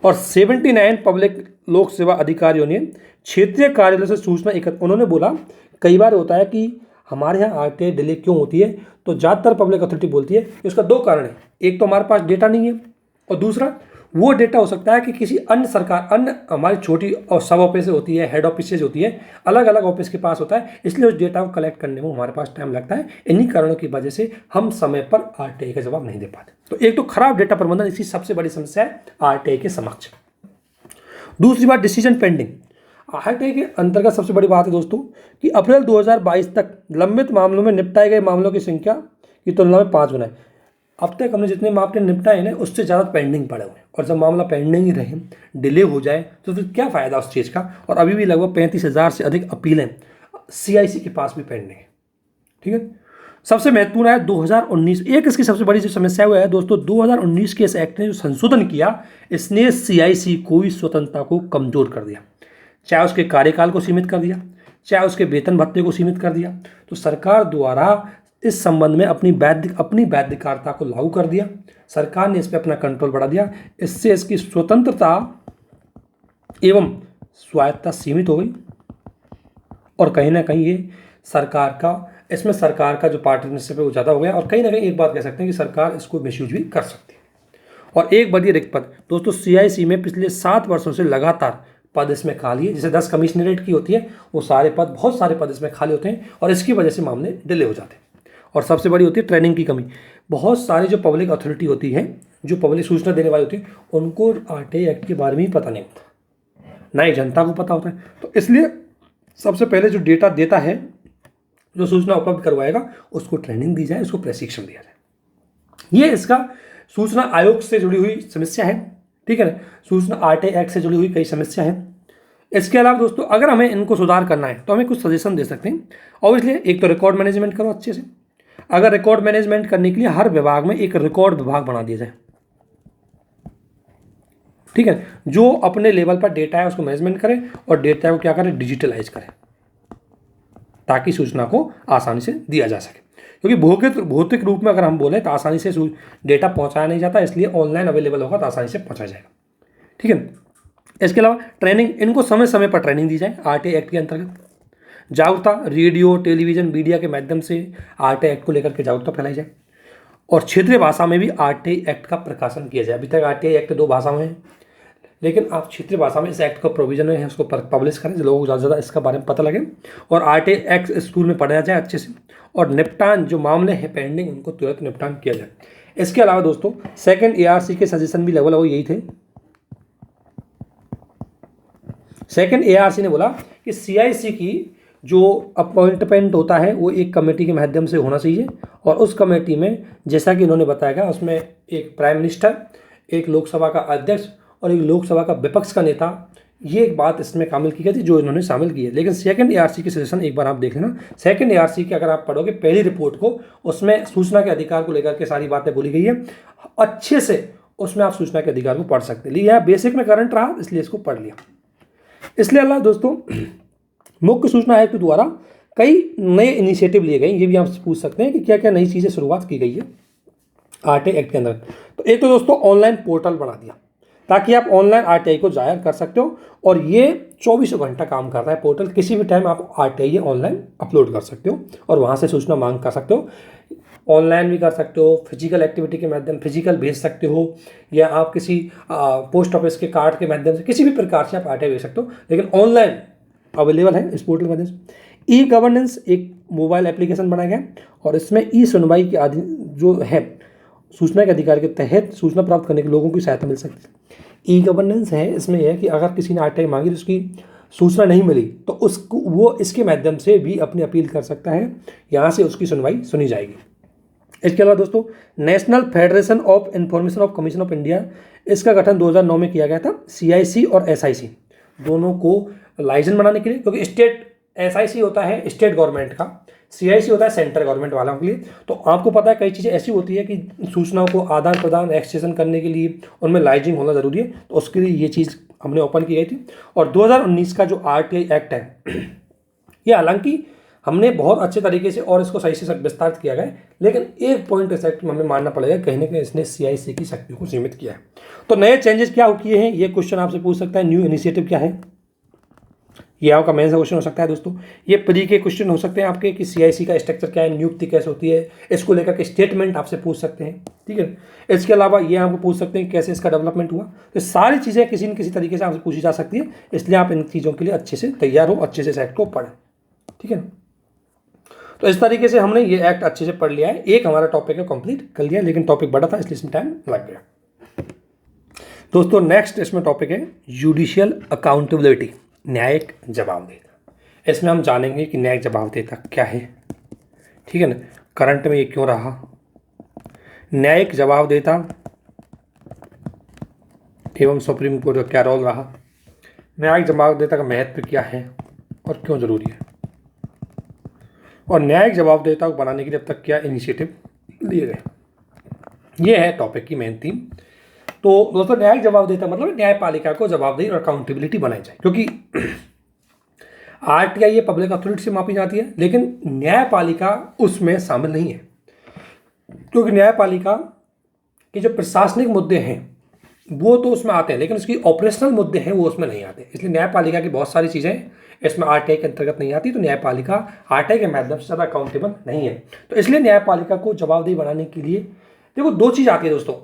और 79 पब्लिक लोक सेवा अधिकारियों ने क्षेत्रीय कार्यालय से सूचना एकत्र, उन्होंने बोला कई बार होता है कि हमारे यहाँ RTI डिले क्यों होती है, तो ज़्यादातर पब्लिक अथॉरिटी बोलती है कि उसका दो कारण है, एक तो हमारे पास डेटा नहीं है और दूसरा वो डेटा हो सकता है कि किसी अन्य हमारी छोटी और सब ऑफिस होती है, हेड ऑफिस होती है, अलग अलग ऑफिस के पास होता है, इसलिए उस डेटा को कलेक्ट करने में हमारे पास टाइम लगता है। इन्हीं कारणों की वजह से हम समय पर RTI का जवाब नहीं दे पाते। तो एक तो खराब डेटा प्रबंधन इसकी सबसे बड़ी समस्या है RTI के समक्ष। दूसरी बात डिसीजन पेंडिंग। RTI के अंतर्गत सबसे बड़ी बात है दोस्तों कि अप्रैल 2022 तक लंबित मामलों में निपटाए गए मामलों की संख्या की तुलना में 5 गुना है। अब तक हमने जितने मामले निपटाए हैं उससे ज़्यादा पेंडिंग पड़े हुए हैं, और जब मामला पेंडिंग ही रहे, डिले हो जाए तो फिर क्या फ़ायदा उस चीज़ का। और अभी भी लगभग 35,000 से अधिक अपीलें CIC के पास भी पेंडिंग है। ठीक है, सबसे महत्वपूर्ण है 2019, एक इसकी सबसे बड़ी जो समस्या हुआ है दोस्तों, 2019 के इस एक्ट ने जो संशोधन किया इसने CIC को स्वतंत्रता को कमज़ोर कर दिया, चाहे उसके कार्यकाल को सीमित कर दिया, चाहे उसके वेतन भत्ते को सीमित कर दिया। तो सरकार द्वारा इस संबंध में अपनी बाध्यकारिता को लागू कर दिया, सरकार ने इस पर अपना कंट्रोल बढ़ा दिया, इससे इसकी स्वतंत्रता एवं स्वायत्तता सीमित हो गई। और कहीं ना कहीं ये सरकार का जो पार्टनरशिप है वो ज़्यादा हो गया, और कहीं ना कहीं एक बात कह सकते हैं कि सरकार इसको मिसयूज भी कर सकती है। और एक बढ़िया रिक्त पद दोस्तों, CIC में पिछले 7 वर्षों से लगातार पद इसमें खाली है, जैसे 10 कमिश्नरेट की होती है वो सारे पद, बहुत सारे पद इसमें खाली होते हैं और इसकी वजह से मामले डिले हो जाते हैं। और सबसे बड़ी होती है ट्रेनिंग की कमी। बहुत सारी जो पब्लिक अथॉरिटी होती है, जो पब्लिक सूचना देने वाली होती है, उनको RTI एक्ट के बारे में ही पता नहीं होता, ना ही जनता को पता होता है। तो इसलिए सबसे पहले जो डेटा देता है, जो सूचना उपलब्ध करवाएगा, उसको ट्रेनिंग दी जाए, उसको प्रशिक्षण दिया जाए। ये इसका सूचना आयोग से जुड़ी हुई समस्या है। ठीक है ना, सूचना RTI एक्ट से जुड़ी हुई कई समस्या है। इसके अलावा दोस्तों अगर हमें इनको सुधार करना है तो हमें कुछ सजेशन दे सकते हैं। ऑब्वियसली एक तो रिकॉर्ड मैनेजमेंट करो अच्छे से। अगर रिकॉर्ड मैनेजमेंट करने के लिए हर विभाग में एक रिकॉर्ड विभाग बना दिया जाए, ठीक है, जो अपने लेवल पर डेटा है उसको मैनेजमेंट करे और डेटा को क्या करे, डिजिटलाइज करे, ताकि सूचना को आसानी से दिया जा सके। क्योंकि भौतिक रूप में अगर हम बोले तो आसानी से डेटा पहुंचाया नहीं जाता, इसलिए ऑनलाइन अवेलेबल होगा तो आसानी से पहुंचाया जाएगा। ठीक है, इसके अलावा ट्रेनिंग, इनको समय समय पर ट्रेनिंग दी जाए RTI एक्ट के अंतर्गत। जागरूकता, रेडियो, टेलीविजन, मीडिया के माध्यम से RTI एक्ट को लेकर के जागरूकता फैलाई जाए। और क्षेत्रीय भाषा में भी RTI एक्ट का प्रकाशन किया जाए। अभी तक RTI एक्ट 2 भाषाओं में है, लेकिन आप क्षेत्रीय भाषा में इस एक्ट का प्रोविजन है उसको पब्लिश करें, जो लोगों को ज़्यादा से ज़्यादा इसका बारे में पता लगे। और RTI एक्ट स्कूल में पढ़ाया जाए अच्छे से, और निपटान जो मामले हैं पेंडिंग उनको तुरंत निपटान किया जाए। इसके अलावा दोस्तों सेकंड ARC के सजेशन भी लगभग यही थे। सेकंड ARC ने बोला कि CIC की जो अपॉइंटमेंट होता है वो एक कमेटी के माध्यम से होना चाहिए, और उस कमेटी में जैसा कि इन्होंने बताया गया उसमें एक प्राइम मिनिस्टर, एक लोकसभा का अध्यक्ष और एक लोकसभा का विपक्ष का नेता, ये एक बात इसमें शामिल की गई थी जो इन्होंने शामिल की है। लेकिन सेकंड एआरसी की सजेशन एक बार आप देख लेना, सेकंड एआरसी की अगर आप पढ़ोगे पहली रिपोर्ट को, उसमें सूचना के अधिकार को लेकर के सारी बातें बोली गई है अच्छे से, उसमें आप सूचना के अधिकार को पढ़ सकते हैं। यह बेसिक में करंट रहा इसलिए इसको पढ़ लिया। इसलिए अल्लाह दोस्तों, मुख्य सूचना आयोग के द्वारा कई नए इनिशिएटिव लिए गए, ये भी आप पूछ सकते हैं कि क्या क्या नई चीज़ें शुरुआत की गई है आरटीआई एक्ट के अंदर। तो एक तो दोस्तों ऑनलाइन पोर्टल बना दिया ताकि आप ऑनलाइन आरटीआई को जाहिर कर सकते हो, और ये 24 घंटा काम कर रहा है पोर्टल, किसी भी टाइम आप आरटीआई ऑनलाइन अपलोड कर सकते हो और वहाँ से सूचना मांग कर सकते हो। ऑनलाइन भी कर सकते हो, फिजिकल एक्टिविटी के माध्यम फिजिकल भेज सकते हो, या आप किसी पोस्ट ऑफिस के कार्ड के माध्यम से किसी भी प्रकार से आप आरटीआई भेज सकते हो, लेकिन ऑनलाइन अवेलेबल है इस पोर्टल के माध्यम से। ई गवर्नेंस एक मोबाइल एप्लीकेशन बनाया गया और इसमें ई सुनवाई के आदि जो है सूचना के अधिकार के तहत सूचना प्राप्त करने के लोगों की सहायता मिल सकती है। ई गवर्नेंस है, इसमें यह है कि अगर किसी ने आरटीआई मांगी तो उसकी सूचना नहीं मिली तो उसको वो इसके माध्यम से भी अपनी अपील कर सकता है, यहाँ से उसकी सुनवाई सुनी जाएगी। इसके अलावा दोस्तों national federation of information of commission of India, इसका गठन 2009 में किया गया था। सीआईसी और एसआईसी दोनों को लाइसेंस बनाने के लिए, क्योंकि स्टेट एसआईसी होता है स्टेट गवर्नमेंट का, सीआईसी होता है सेंट्रल गवर्नमेंट वालों के लिए। तो आपको पता है कई चीज़ें ऐसी होती है कि सूचनाओं को आदान प्रदान एक्सचेंज करने के लिए उनमें लाइजिंग होना ज़रूरी है, तो उसके लिए ये चीज़ हमने ओपन की गई थी। और 2019 का जो आरटीआई एक्ट है ये हालांकि हमने बहुत अच्छे तरीके से और इसको सही से विस्तारित किया गया है, लेकिन एक पॉइंट इस एक्ट में हमें मानना पड़ेगा, कहीं ना कहीं इसने सीआईसी की शक्तियों को सीमित किया है। तो नए चेंजेस क्या किए हैं, ये क्वेश्चन आपसे पूछ सकता है। न्यू इनिशिएटिव क्या है, ये आपका मेन सा क्वेश्चन हो सकता है दोस्तों। ये प्री के क्वेश्चन हो सकते हैं आपके कि सीआईसी का स्ट्रक्चर क्या है, नियुक्ति कैसे होती है, इसको लेकर के स्टेटमेंट आपसे पूछ सकते हैं, ठीक है। इसके अलावा ये आपको पूछ सकते हैं कैसे इसका डेवलपमेंट हुआ। तो सारी चीज़ें किसी न किसी तरीके से आपसे पूछी जा सकती है, इसलिए आप इन चीज़ों के लिए अच्छे से तैयार हो, अच्छे से इस एक्ट को पढ़ें, ठीक है। तो इस तरीके से हमने ये एक्ट अच्छे से पढ़ लिया है। एक हमारा टॉपिक है कंप्लीट कर लिया, लेकिन टॉपिक बड़ा था इसलिए इसमें टाइम लग गया दोस्तों। नेक्स्ट इसमें टॉपिक है जुडिशियल अकाउंटेबिलिटी, न्यायिक जवाबदेही। इसमें हम जानेंगे कि न्यायिक जवाबदेहिता क्या है, ठीक है ना, करंट में ये क्यों रहा, न्यायिक जवाबदेहिता एवं सुप्रीम कोर्ट का क्या रोल रहा, न्यायिक जवाबदेहिता का महत्व क्या है और क्यों जरूरी है, और न्यायिक जवाबदेहिता को बनाने के लिए अब तक क्या इनिशिएटिव लिए गए। ये है टॉपिक की मेन थीम। तो दोस्तों न्यायिक जवाबदेहिता मतलब न्यायपालिका को जवाबदेही और अकाउंटेबिलिटी बनाई जाए, क्योंकि आरटीआई ये पब्लिक अथॉरिटी से मापी जाती है, लेकिन न्यायपालिका उसमें शामिल नहीं है, क्योंकि न्यायपालिका के जो प्रशासनिक मुद्दे हैं वो तो उसमें आते हैं, लेकिन उसकी ऑपरेशनल मुद्दे हैं वो उसमें नहीं आते। इसलिए न्यायपालिका की बहुत सारी चीज़ें इसमें आरटीआई के अंतर्गत नहीं आती, तो न्यायपालिका आरटीआई के माध्यम से ज़्यादा अकाउंटेबल नहीं है। तो इसलिए न्यायपालिका को जवाबदेही बनाने के लिए देखो दो चीज़ आती है दोस्तों,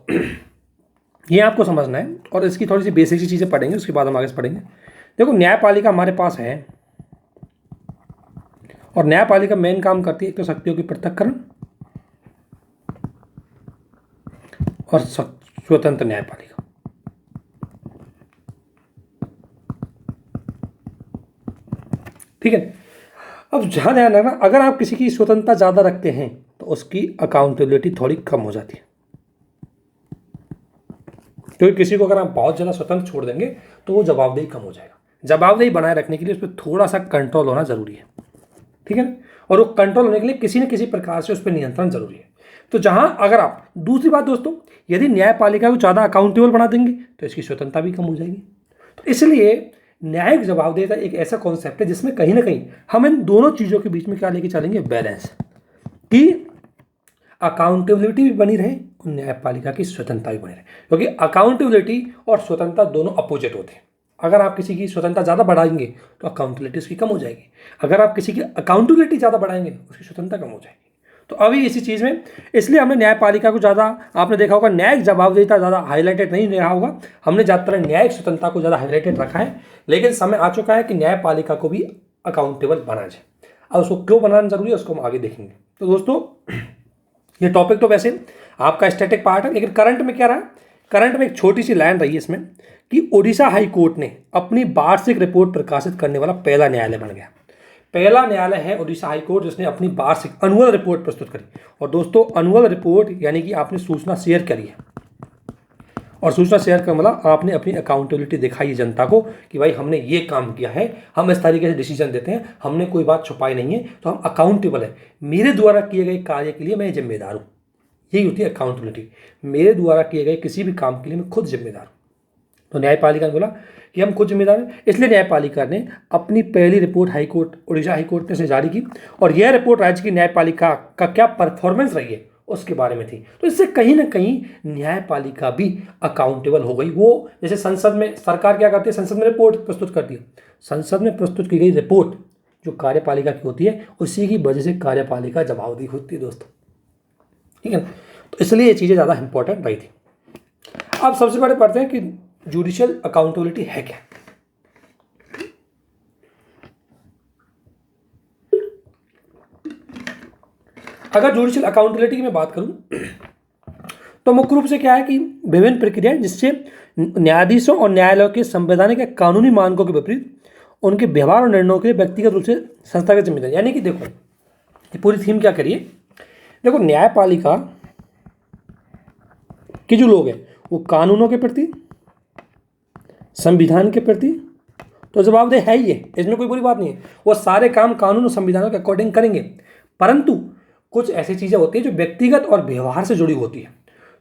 ये आपको समझना है, और इसकी थोड़ी सी बेसिक सी चीज़ें पढ़ेंगे, उसके बाद हम आगे से पढ़ेंगे। देखो न्यायपालिका हमारे पास है, और न्यायपालिका मेन काम करती है एक तो शक्तियों की पृथक्करण और स्वतंत्र न्यायपालिका। ठीक है, अब जहां ध्यान रखना, अगर आप किसी की स्वतंत्रता ज़्यादा रखते हैं तो उसकी अकाउंटेबिलिटी थोड़ी कम हो जाती है, क्योंकि किसी को अगर आप बहुत ज़्यादा स्वतंत्र छोड़ देंगे तो वो जवाबदेही कम हो जाएगा। जवाबदेही बनाए रखने के लिए उस पर थोड़ा सा कंट्रोल होना जरूरी है, ठीक है ना, और वो कंट्रोल होने के लिए किसी न किसी प्रकार से उस पर नियंत्रण जरूरी है। तो जहां अगर आप, दूसरी बात दोस्तों, यदि न्यायपालिका को ज़्यादा अकाउंटेबल बना देंगे तो इसकी स्वतंत्रता भी कम हो जाएगी। तो इसलिए न्यायिक जवाबदेहिता एक ऐसा कॉन्सेप्ट है जिसमें कहीं ना कहीं हम इन दोनों चीज़ों के बीच में क्या लेके चलेंगे, बैलेंस, कि अकाउंटेबिलिटी भी बनी रहे और न्यायपालिका की स्वतंत्रता भी बनी रहे, क्योंकि अकाउंटेबिलिटी और स्वतंत्रता दोनों अपोजिट होते हैं। अगर आप किसी की स्वतंत्रता ज़्यादा बढ़ाएंगे तो अकाउंटेबिलिटी उसकी कम हो जाएगी, अगर आप किसी की अकाउंटेबिलिटी ज़्यादा बढ़ाएंगे उसकी स्वतंत्रता कम हो जाएगी। तो अभी इसी चीज़ में, इसलिए हमने न्यायपालिका को ज़्यादा, आपने देखा होगा न्यायिक जवाबदेहिता ज़्यादा हाईलाइटेड नहीं रहा होगा, हमने ज़्यादातर न्यायिक स्वतंत्रता को ज़्यादा हाईलाइटेड रखा है। लेकिन समय आ चुका है कि न्यायपालिका को भी अकाउंटेबल बनाया जाए। अब उसको क्यों बनाना जरूरी है उसको हम आगे देखेंगे। तो दोस्तों ये टॉपिक तो वैसे आपका स्टैटिक पार्ट है, लेकिन करंट में क्या रहा, करंट में एक छोटी सी लाइन रही है इसमें कि ओडिशा हाई कोर्ट ने अपनी वार्षिक रिपोर्ट प्रकाशित करने वाला पहला न्यायालय बन गया। पहला न्यायालय है उड़ीसा हाईकोर्ट जिसने अपनी वार्षिक अनुअल रिपोर्ट प्रस्तुत करी। और दोस्तों अनुअल रिपोर्ट यानी कि आपने सूचना शेयर करी है, और सूचना शेयर का मतलब आपने अपनी अकाउंटेबिलिटी दिखाई है जनता को कि भाई हमने ये काम किया है, हम इस तरीके से डिसीजन देते हैं, हमने कोई बात छुपाई नहीं है, तो हम अकाउंटेबल है, मेरे द्वारा किए गए कार्य के लिए मैं जिम्मेदार हूँ। यही होती है अकाउंटेबिलिटी, मेरे द्वारा किए गए किसी भी काम के लिए मैं खुद जिम्मेदार हूँ। तो न्यायपालिका ने बोला कि हम खुद जिम्मेदार हैं, इसलिए न्यायपालिका ने अपनी पहली रिपोर्ट हाईकोर्ट उड़ीसा हाईकोर्ट ने जारी की, और यह रिपोर्ट राज्य की न्यायपालिका का क्या परफॉर्मेंस रही है उसके बारे में थी। तो इससे कहीं ना कहीं न्यायपालिका भी अकाउंटेबल हो गई। वो जैसे संसद में सरकार क्या करती है, संसद में रिपोर्ट प्रस्तुत करती है, संसद में प्रस्तुत की गई रिपोर्ट जो कार्यपालिका की होती है उसी की वजह से कार्यपालिका जवाबदेही होती है दोस्तों, ठीक है। तो इसलिए ये चीज़ें ज़्यादा इंपॉर्टेंट रही थी। अब सबसे बड़े पढ़ते हैं कि जुडिशियल अकाउंटेबिलिटी है क्या। अगर जुडिशियल अकाउंटेबिलिटी की मैं बात करूं तो मुख्य रूप से क्या है कि विभिन्न प्रक्रियाएं जिससे न्यायाधीशों और न्यायालयों के संवैधानिक या कानूनी मानकों के विपरीत उनके व्यवहार और निर्णयों के लिए व्यक्तिगत रूप से संस्थागत जिम्मेदारी। यानी कि देखो ये पूरी थीम क्या करिए, देखो न्यायपालिका के जो लोग हैं वो कानूनों के प्रति, संविधान के प्रति तो जवाबदेह है ही है, इसमें कोई बुरी बात नहीं है, वो सारे काम कानून और संविधानों के अकॉर्डिंग करेंगे। परंतु कुछ ऐसी चीज़ें होती हैं जो व्यक्तिगत और व्यवहार से जुड़ी होती है,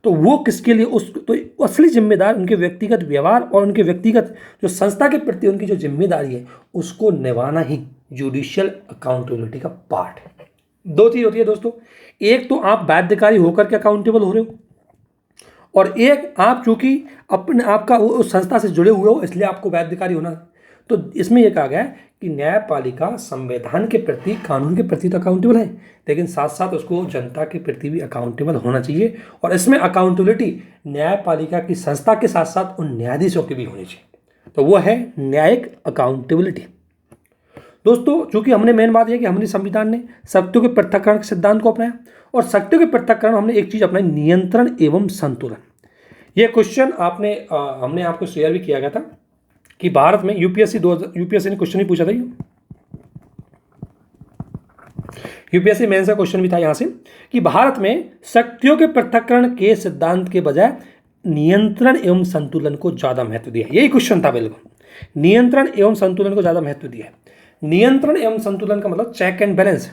तो वो किसके लिए उस तो असली जिम्मेदार उनके व्यक्तिगत व्यवहार और उनके व्यक्तिगत जो संस्था के प्रति उनकी जो जिम्मेदारी है उसको निभाना ही जुडिशियल अकाउंटेबिलिटी का पार्ट है। दो चीज़ होती है दोस्तों, एक तो आप बाध्यकारी होकर के अकाउंटेबल हो रहे हो, और एक आप चूंकि अपने आप का उस संस्था से जुड़े हुए हो इसलिए आपको बाध्यकारी होना है। तो इसमें यह कहा गया है कि न्यायपालिका संविधान के प्रति, कानून के प्रति तो अकाउंटेबल है, लेकिन साथ साथ उसको जनता के प्रति भी अकाउंटेबल होना चाहिए। और इसमें अकाउंटेबिलिटी न्यायपालिका की संस्था के साथ साथ उन न्यायाधीशों की भी होनी चाहिए। तो वो है न्यायिक अकाउंटेबिलिटी। दोस्तों चूंकि हमने मेन बात यह कि हमारे संविधान ने शक्तियों के पृथक्करण के सिद्धांत को अपनाया, और शक्तियों के पृथक्करण हमने एक चीज़ अपनाई, नियंत्रण एवं संतुलन। ये क्वेश्चन हमने आपको शेयर भी किया गया था कि भारत में यूपीएससी ने क्वेश्चन ही पूछा था, यूपीएससी मेंस का क्वेश्चन भी था यहाँ से कि भारत में शक्तियों के पृथक्करण के सिद्धांत के बजाय नियंत्रण एवं संतुलन को ज़्यादा महत्व दिया। यही क्वेश्चन था बिल्कुल, नियंत्रण एवं संतुलन को ज़्यादा महत्व दिया है। नियंत्रण एवं संतुलन का मतलब चेक एंड बैलेंस।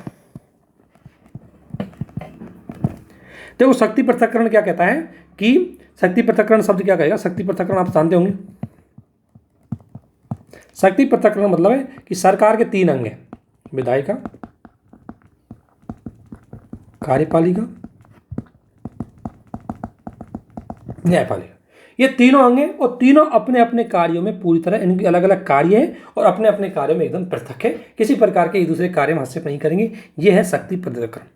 देखो शक्ति पृथक्करण क्या कहता है कि शक्ति पृथक्करण शब्द क्या कहेगा, शक्ति पृथक्करण आप जानते होंगे। शक्ति पृथक्करण मतलब है कि सरकार के 3 अंग हैं, विधायिका, कार्यपालिका, न्यायपालिका। ये तीनों अंग हैं और तीनों अपने अपने कार्यों में पूरी तरह, इनके अलग अलग कार्य हैं और अपने अपने कार्यों में एकदम पृथक है, किसी प्रकार के एक दूसरे कार्य में हस्तक्षेप नहीं करेंगे। ये है शक्ति पृथक्करण,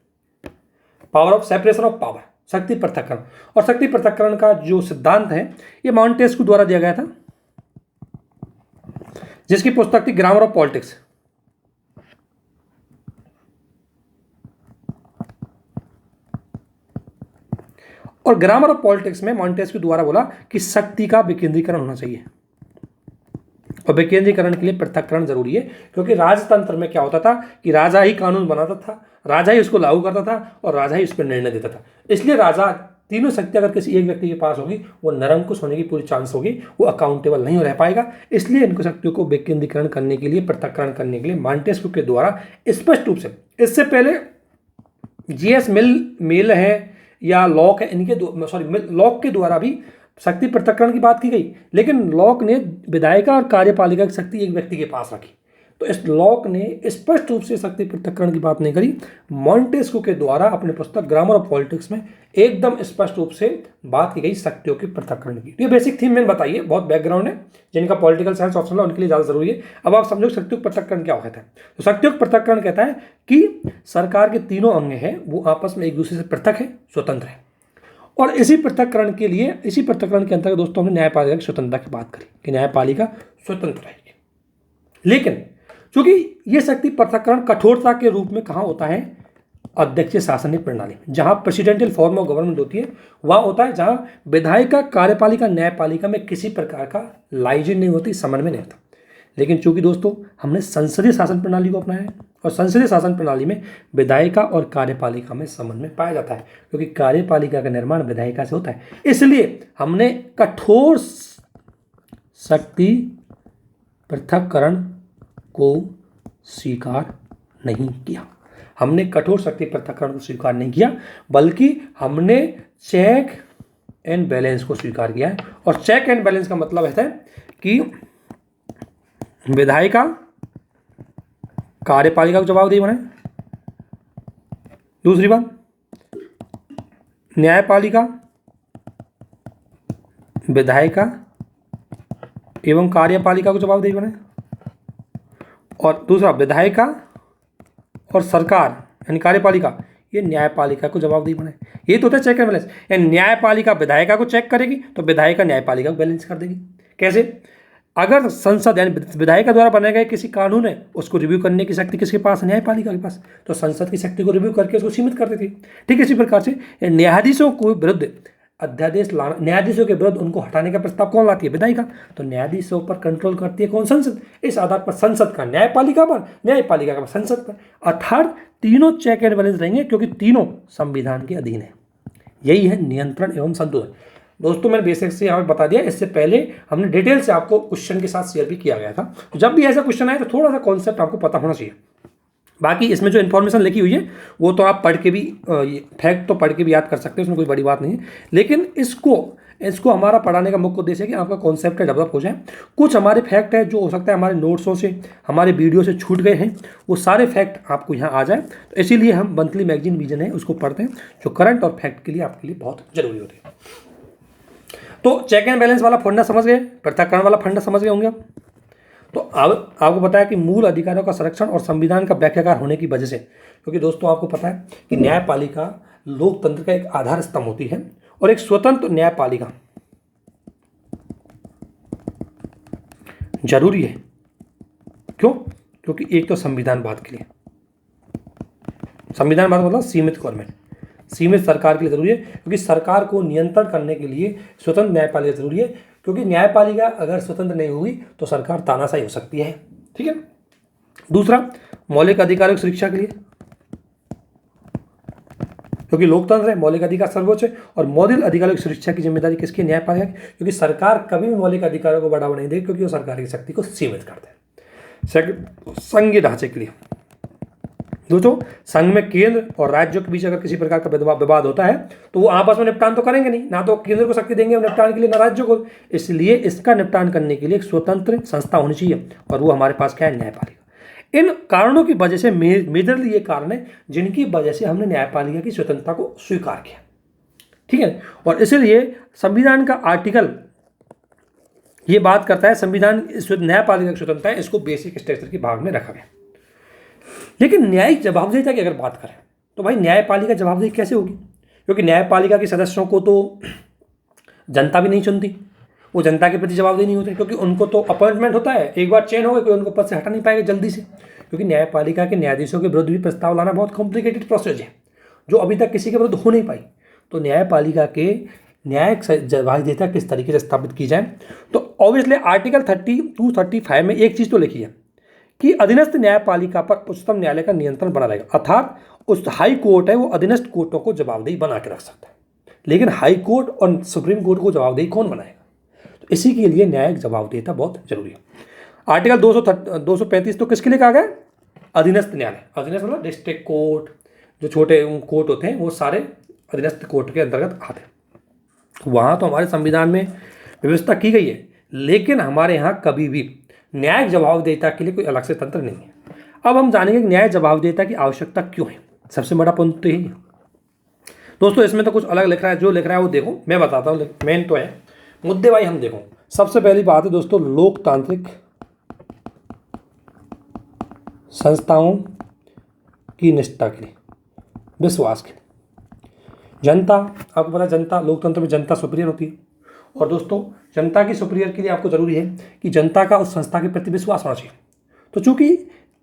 power of separation of power, शक्ति पृथक्करण। और शक्ति पृथक्करण का जो सिद्धांत है ये मॉन्टेस्क्यू द्वारा दिया गया था, जिसकी पुस्तक थी ग्रामर ऑफ पॉलिटिक्स। और ग्रामर ऑफ पॉलिटिक्स में मॉन्टेस्क्यू द्वारा बोला कि शक्ति का विकेंद्रीकरण होना चाहिए, और विकेंद्रीकरण के लिए पृथक्करण जरूरी है, क्योंकि राजतंत्र में क्या होता था कि राजा ही कानून बनाता था, राजा ही उसको लागू करता था और राजा ही उस पर निर्णय देता था। इसलिए राजा, तीनों शक्ति अगर किसी एक व्यक्ति के पास होगी वो निरंकुश होने की पूरी चांस होगी, वो अकाउंटेबल नहीं रह पाएगा। इसलिए इनको शक्तियों को विकेंद्रीकरण करने के लिए, पृथक्करण करने के लिए मॉन्टेस्क्यू के द्वारा स्पष्ट रूप से, इससे पहले जीएस मिल है या लॉक है, इनके लॉक के द्वारा भी शक्ति पृथक्करण की बात की गई, लेकिन लॉक ने विधायिका और कार्यपालिका की शक्ति एक व्यक्ति के पास रखी। तो इस लॉक ने स्पष्ट रूप से शक्ति पृथक्करण की बात नहीं करी। मॉन्टेस्क्यू के द्वारा अपनी पुस्तक ग्रामर ऑफ पॉलिटिक्स में एकदम स्पष्ट रूप से बात की गई शक्तियों के पृथक्करण की। ये बेसिक थीम मैंने बताई है, बहुत बैकग्राउंड है, जिनका पॉलिटिकल साइंस ऑप्शन है उनके लिए ज़्यादा जरूरी है। अब आप समझो शक्तियों पृथक्करण क्या कहता है। तो शक्तियों पृथक्करण कहता है कि सरकार के तीनों अंग हैं वो आपस में एक दूसरे से पृथक है, स्वतंत्र है। और इसी पृथक्करण के लिए, इसी पृथक्करण के अंतर्गत दोस्तों हमने न्यायपालिका की स्वतंत्रता की बात करी कि न्यायपालिका स्वतंत्र रहेगी। लेकिन चूंकि ये शक्ति पृथक्करण कठोरता के रूप में कहाँ होता है, अध्यक्षीय शासनिक प्रणाली, जहां प्रेसिडेंशियल फॉर्म ऑफ गवर्नमेंट होती है वहां होता है, जहां विधायिका, कार्यपालिका, न्यायपालिका में किसी प्रकार का लाइजन नहीं होती, समन्वय नहीं होता। लेकिन चूंकि दोस्तों हमने संसदीय शासन प्रणाली को अपनाया है और संसदीय शासन प्रणाली में विधायिका और कार्यपालिका में समन्वय पाया जाता है, क्योंकि कार्यपालिका का निर्माण विधायिका से होता है, इसलिए हमने कठोर शक्ति पृथक्करण को स्वीकार नहीं किया। हमने कठोर शक्ति पृथक्करण को स्वीकार नहीं किया, बल्कि हमने चेक एंड बैलेंस को स्वीकार किया है। और चेक एंड बैलेंस का मतलब है कि विधायिका कार्यपालिका को जवाबदेही बनाए, दूसरी बात न्यायपालिका विधायिका एवं कार्यपालिका को जवाबदेही बनाए, और दूसरा विधायिका और सरकार यानी कार्यपालिका ये न्यायपालिका को जवाबदेही बनाए। ये तो होता है चेक एंड बैलेंस। यानी न्यायपालिका विधायिका को चेक करेगी तो विधायिका न्यायपालिका को बैलेंस कर देगी। कैसे? अगर संसद यानी विधायिका द्वारा बनाए गए किसी कानून है उसको रिव्यू करने की शक्ति किसके पास? न्यायपालिका के पास। तो संसद की शक्ति को रिव्यू करके उसको सीमित कर देती है। ठीक इसी प्रकार से न्यायाधीशों को विरुद्ध अध्यादेश लाना, न्यायाधीशों के विरुद्ध उनको हटाने का प्रस्ताव कौन लाती है? विधायिका। तो न्यायाधीशों पर कंट्रोल करती है कौन? संसद। इस आधार पर संसद का न्यायपालिका पर, न्यायपालिका का संसद पर, अर्थात तीनों चेक एंड बैलेंस रहेंगे क्योंकि तीनों संविधान के अधीन है। यही है नियंत्रण एवं संतुलन। दोस्तों मैंने बेसिक से यहाँ बता दिया, इससे पहले हमने डिटेल से आपको क्वेश्चन के साथ शेयर भी किया गया था। जब भी ऐसा क्वेश्चन आए तो थोड़ा सा कॉन्सेप्ट आपको पता होना चाहिए। बाकी इसमें जो इन्फॉर्मेशन लिखी हुई है वो तो आप पढ़ के भी फैक्ट तो पढ़ के भी याद कर सकते हैं, उसमें कोई बड़ी बात नहीं है। लेकिन इसको हमारा पढ़ाने का मुख्य उद्देश्य है कि आपका कॉन्सेप्ट डेवलप हो जाए। कुछ हमारे फैक्ट है जो हो सकता है हमारे नोट्सों से, हमारे वीडियो से छूट गए हैं, वो सारे फैक्ट आपको यहाँ आ जाए। तो इसीलिए हम मंथली मैगजीन विजन है उसको पढ़ते हैं, जो करंट और फैक्ट के लिए आपके लिए बहुत जरूरी होते हैं। तो चेक एंड बैलेंस वाला फंडा समझ गए, पृथक्करण वाला फंडा समझ गए होंगे आप। तो अब आपको पता है कि मूल अधिकारों का संरक्षण और संविधान का व्याख्याकार होने की वजह से, क्योंकि दोस्तों आपको पता है कि न्यायपालिका लोकतंत्र का एक आधार स्तंभ होती है और एक स्वतंत्र न्यायपालिका जरूरी है। क्यों? क्योंकि एक तो संविधानवाद के लिए, संविधानवाद मतलब सीमित गवर्नमेंट, सीमित सरकार के लिए जरूरी है, क्योंकि सरकार को नियंत्रण करने के लिए स्वतंत्र न्यायपालिका जरूरी है। क्योंकि न्यायपालिका अगर स्वतंत्र नहीं हुई तो सरकार तानाशाही हो सकती है। ठीक है। दूसरा, मौलिक अधिकारों की सुरक्षा के लिए, क्योंकि लोकतंत्र है, मौलिक अधिकार सर्वोच्च है और मौलिक अधिकारों की सुरक्षा की जिम्मेदारी किसकी? न्यायपालिका की। क्योंकि सरकार कभी भी मौलिक अधिकारों को बढ़ावा नहीं देगी, क्योंकि वो सरकार की शक्ति को सीमित करते हैं। संघीय ढांचे के लिए दोस्तों, संघ में केंद्र और राज्यों के बीच अगर किसी प्रकार का विवाद होता है तो वो आपस में निपटान तो करेंगे नहीं, ना तो केंद्र को शक्ति देंगे निपटान के लिए, ना राज्यों को। इसलिए इसका निपटान करने के लिए एक स्वतंत्र संस्था होनी चाहिए, और वो हमारे पास क्या है? न्यायपालिका। इन कारणों की वजह से मेजरली ये कारण है जिनकी वजह से हमने न्यायपालिका की स्वतंत्रता को स्वीकार किया। ठीक है। और इसलिए संविधान का आर्टिकल ये बात करता है, संविधान न्यायपालिका की स्वतंत्रता है, इसको बेसिक स्ट्रक्चर के भाग में रखा गया। लेकिन न्यायिक जवाबदेही की अगर बात करें तो भाई न्यायपालिका जवाबदेही कैसे होगी? क्योंकि न्यायपालिका के सदस्यों को तो जनता भी नहीं चुनती, वो जनता के प्रति जवाबदेही नहीं होते, क्योंकि उनको तो अपॉइंटमेंट होता है, एक बार चेंज हो गए कोई उनको पद से हटा नहीं पाएगा जल्दी से। क्योंकि न्यायपालिका के न्यायाधीशों के विरुद्ध भी प्रस्ताव लाना बहुत कॉम्प्लिकेटेड प्रोसेस है, जो अभी तक किसी के विरुद्ध हो नहीं पाई। तो न्यायपालिका के न्यायिक जवाबदेहिता किस तरीके से स्थापित की जाए, तो ऑब्वियसली आर्टिकल 32-35 में एक चीज़ तो लिखी है कि अधीनस्थ न्यायपालिका पर उच्चतम न्यायालय का नियंत्रण बना रहेगा। अर्थात उस हाई कोर्ट है वो अधीनस्थ कोर्टों को जवाबदेही बना के रख सकता है, लेकिन हाई कोर्ट और सुप्रीम कोर्ट को जवाबदेही कौन बनाएगा? तो इसी के लिए न्यायिक जवाबदेहिता बहुत जरूरी है। आर्टिकल 235 तो किसके लिए कहा गया? अधीनस्थ न्यायालय। अधीनस्थ मतलब डिस्ट्रिक्ट कोर्ट, जो छोटे कोर्ट होते हैं वो सारे अधीनस्थ कोर्ट के अंतर्गत आते हैं। वहाँ तो हमारे संविधान में व्यवस्था की गई है, लेकिन हमारे यहाँ कभी भी न्यायिक जवाबदेहिता के लिए कोई अलग से तंत्र नहीं है। अब हम जानेंगे कि न्यायिक जवाबदेहिता की आवश्यकता क्यों है। सबसे बड़ा पॉइंट तो यही है दोस्तों। इसमें तो कुछ अलग लिख रहा है, जो लिख रहा है वो देखो, मैं बताता हूँ, मेन तो है मुद्दे भाई हम देखो। सबसे पहली बात है दोस्तों, लोकतांत्रिक संस्थाओं की निष्ठा के लिए, विश्वास के लिए। जनता, आपको पता है जनता, लोकतंत्र में जनता सुपीरियर होती है, और दोस्तों जनता की सुपीरियर के लिए आपको जरूरी है कि जनता का उस संस्था के प्रति विश्वास होना चाहिए। तो चूंकि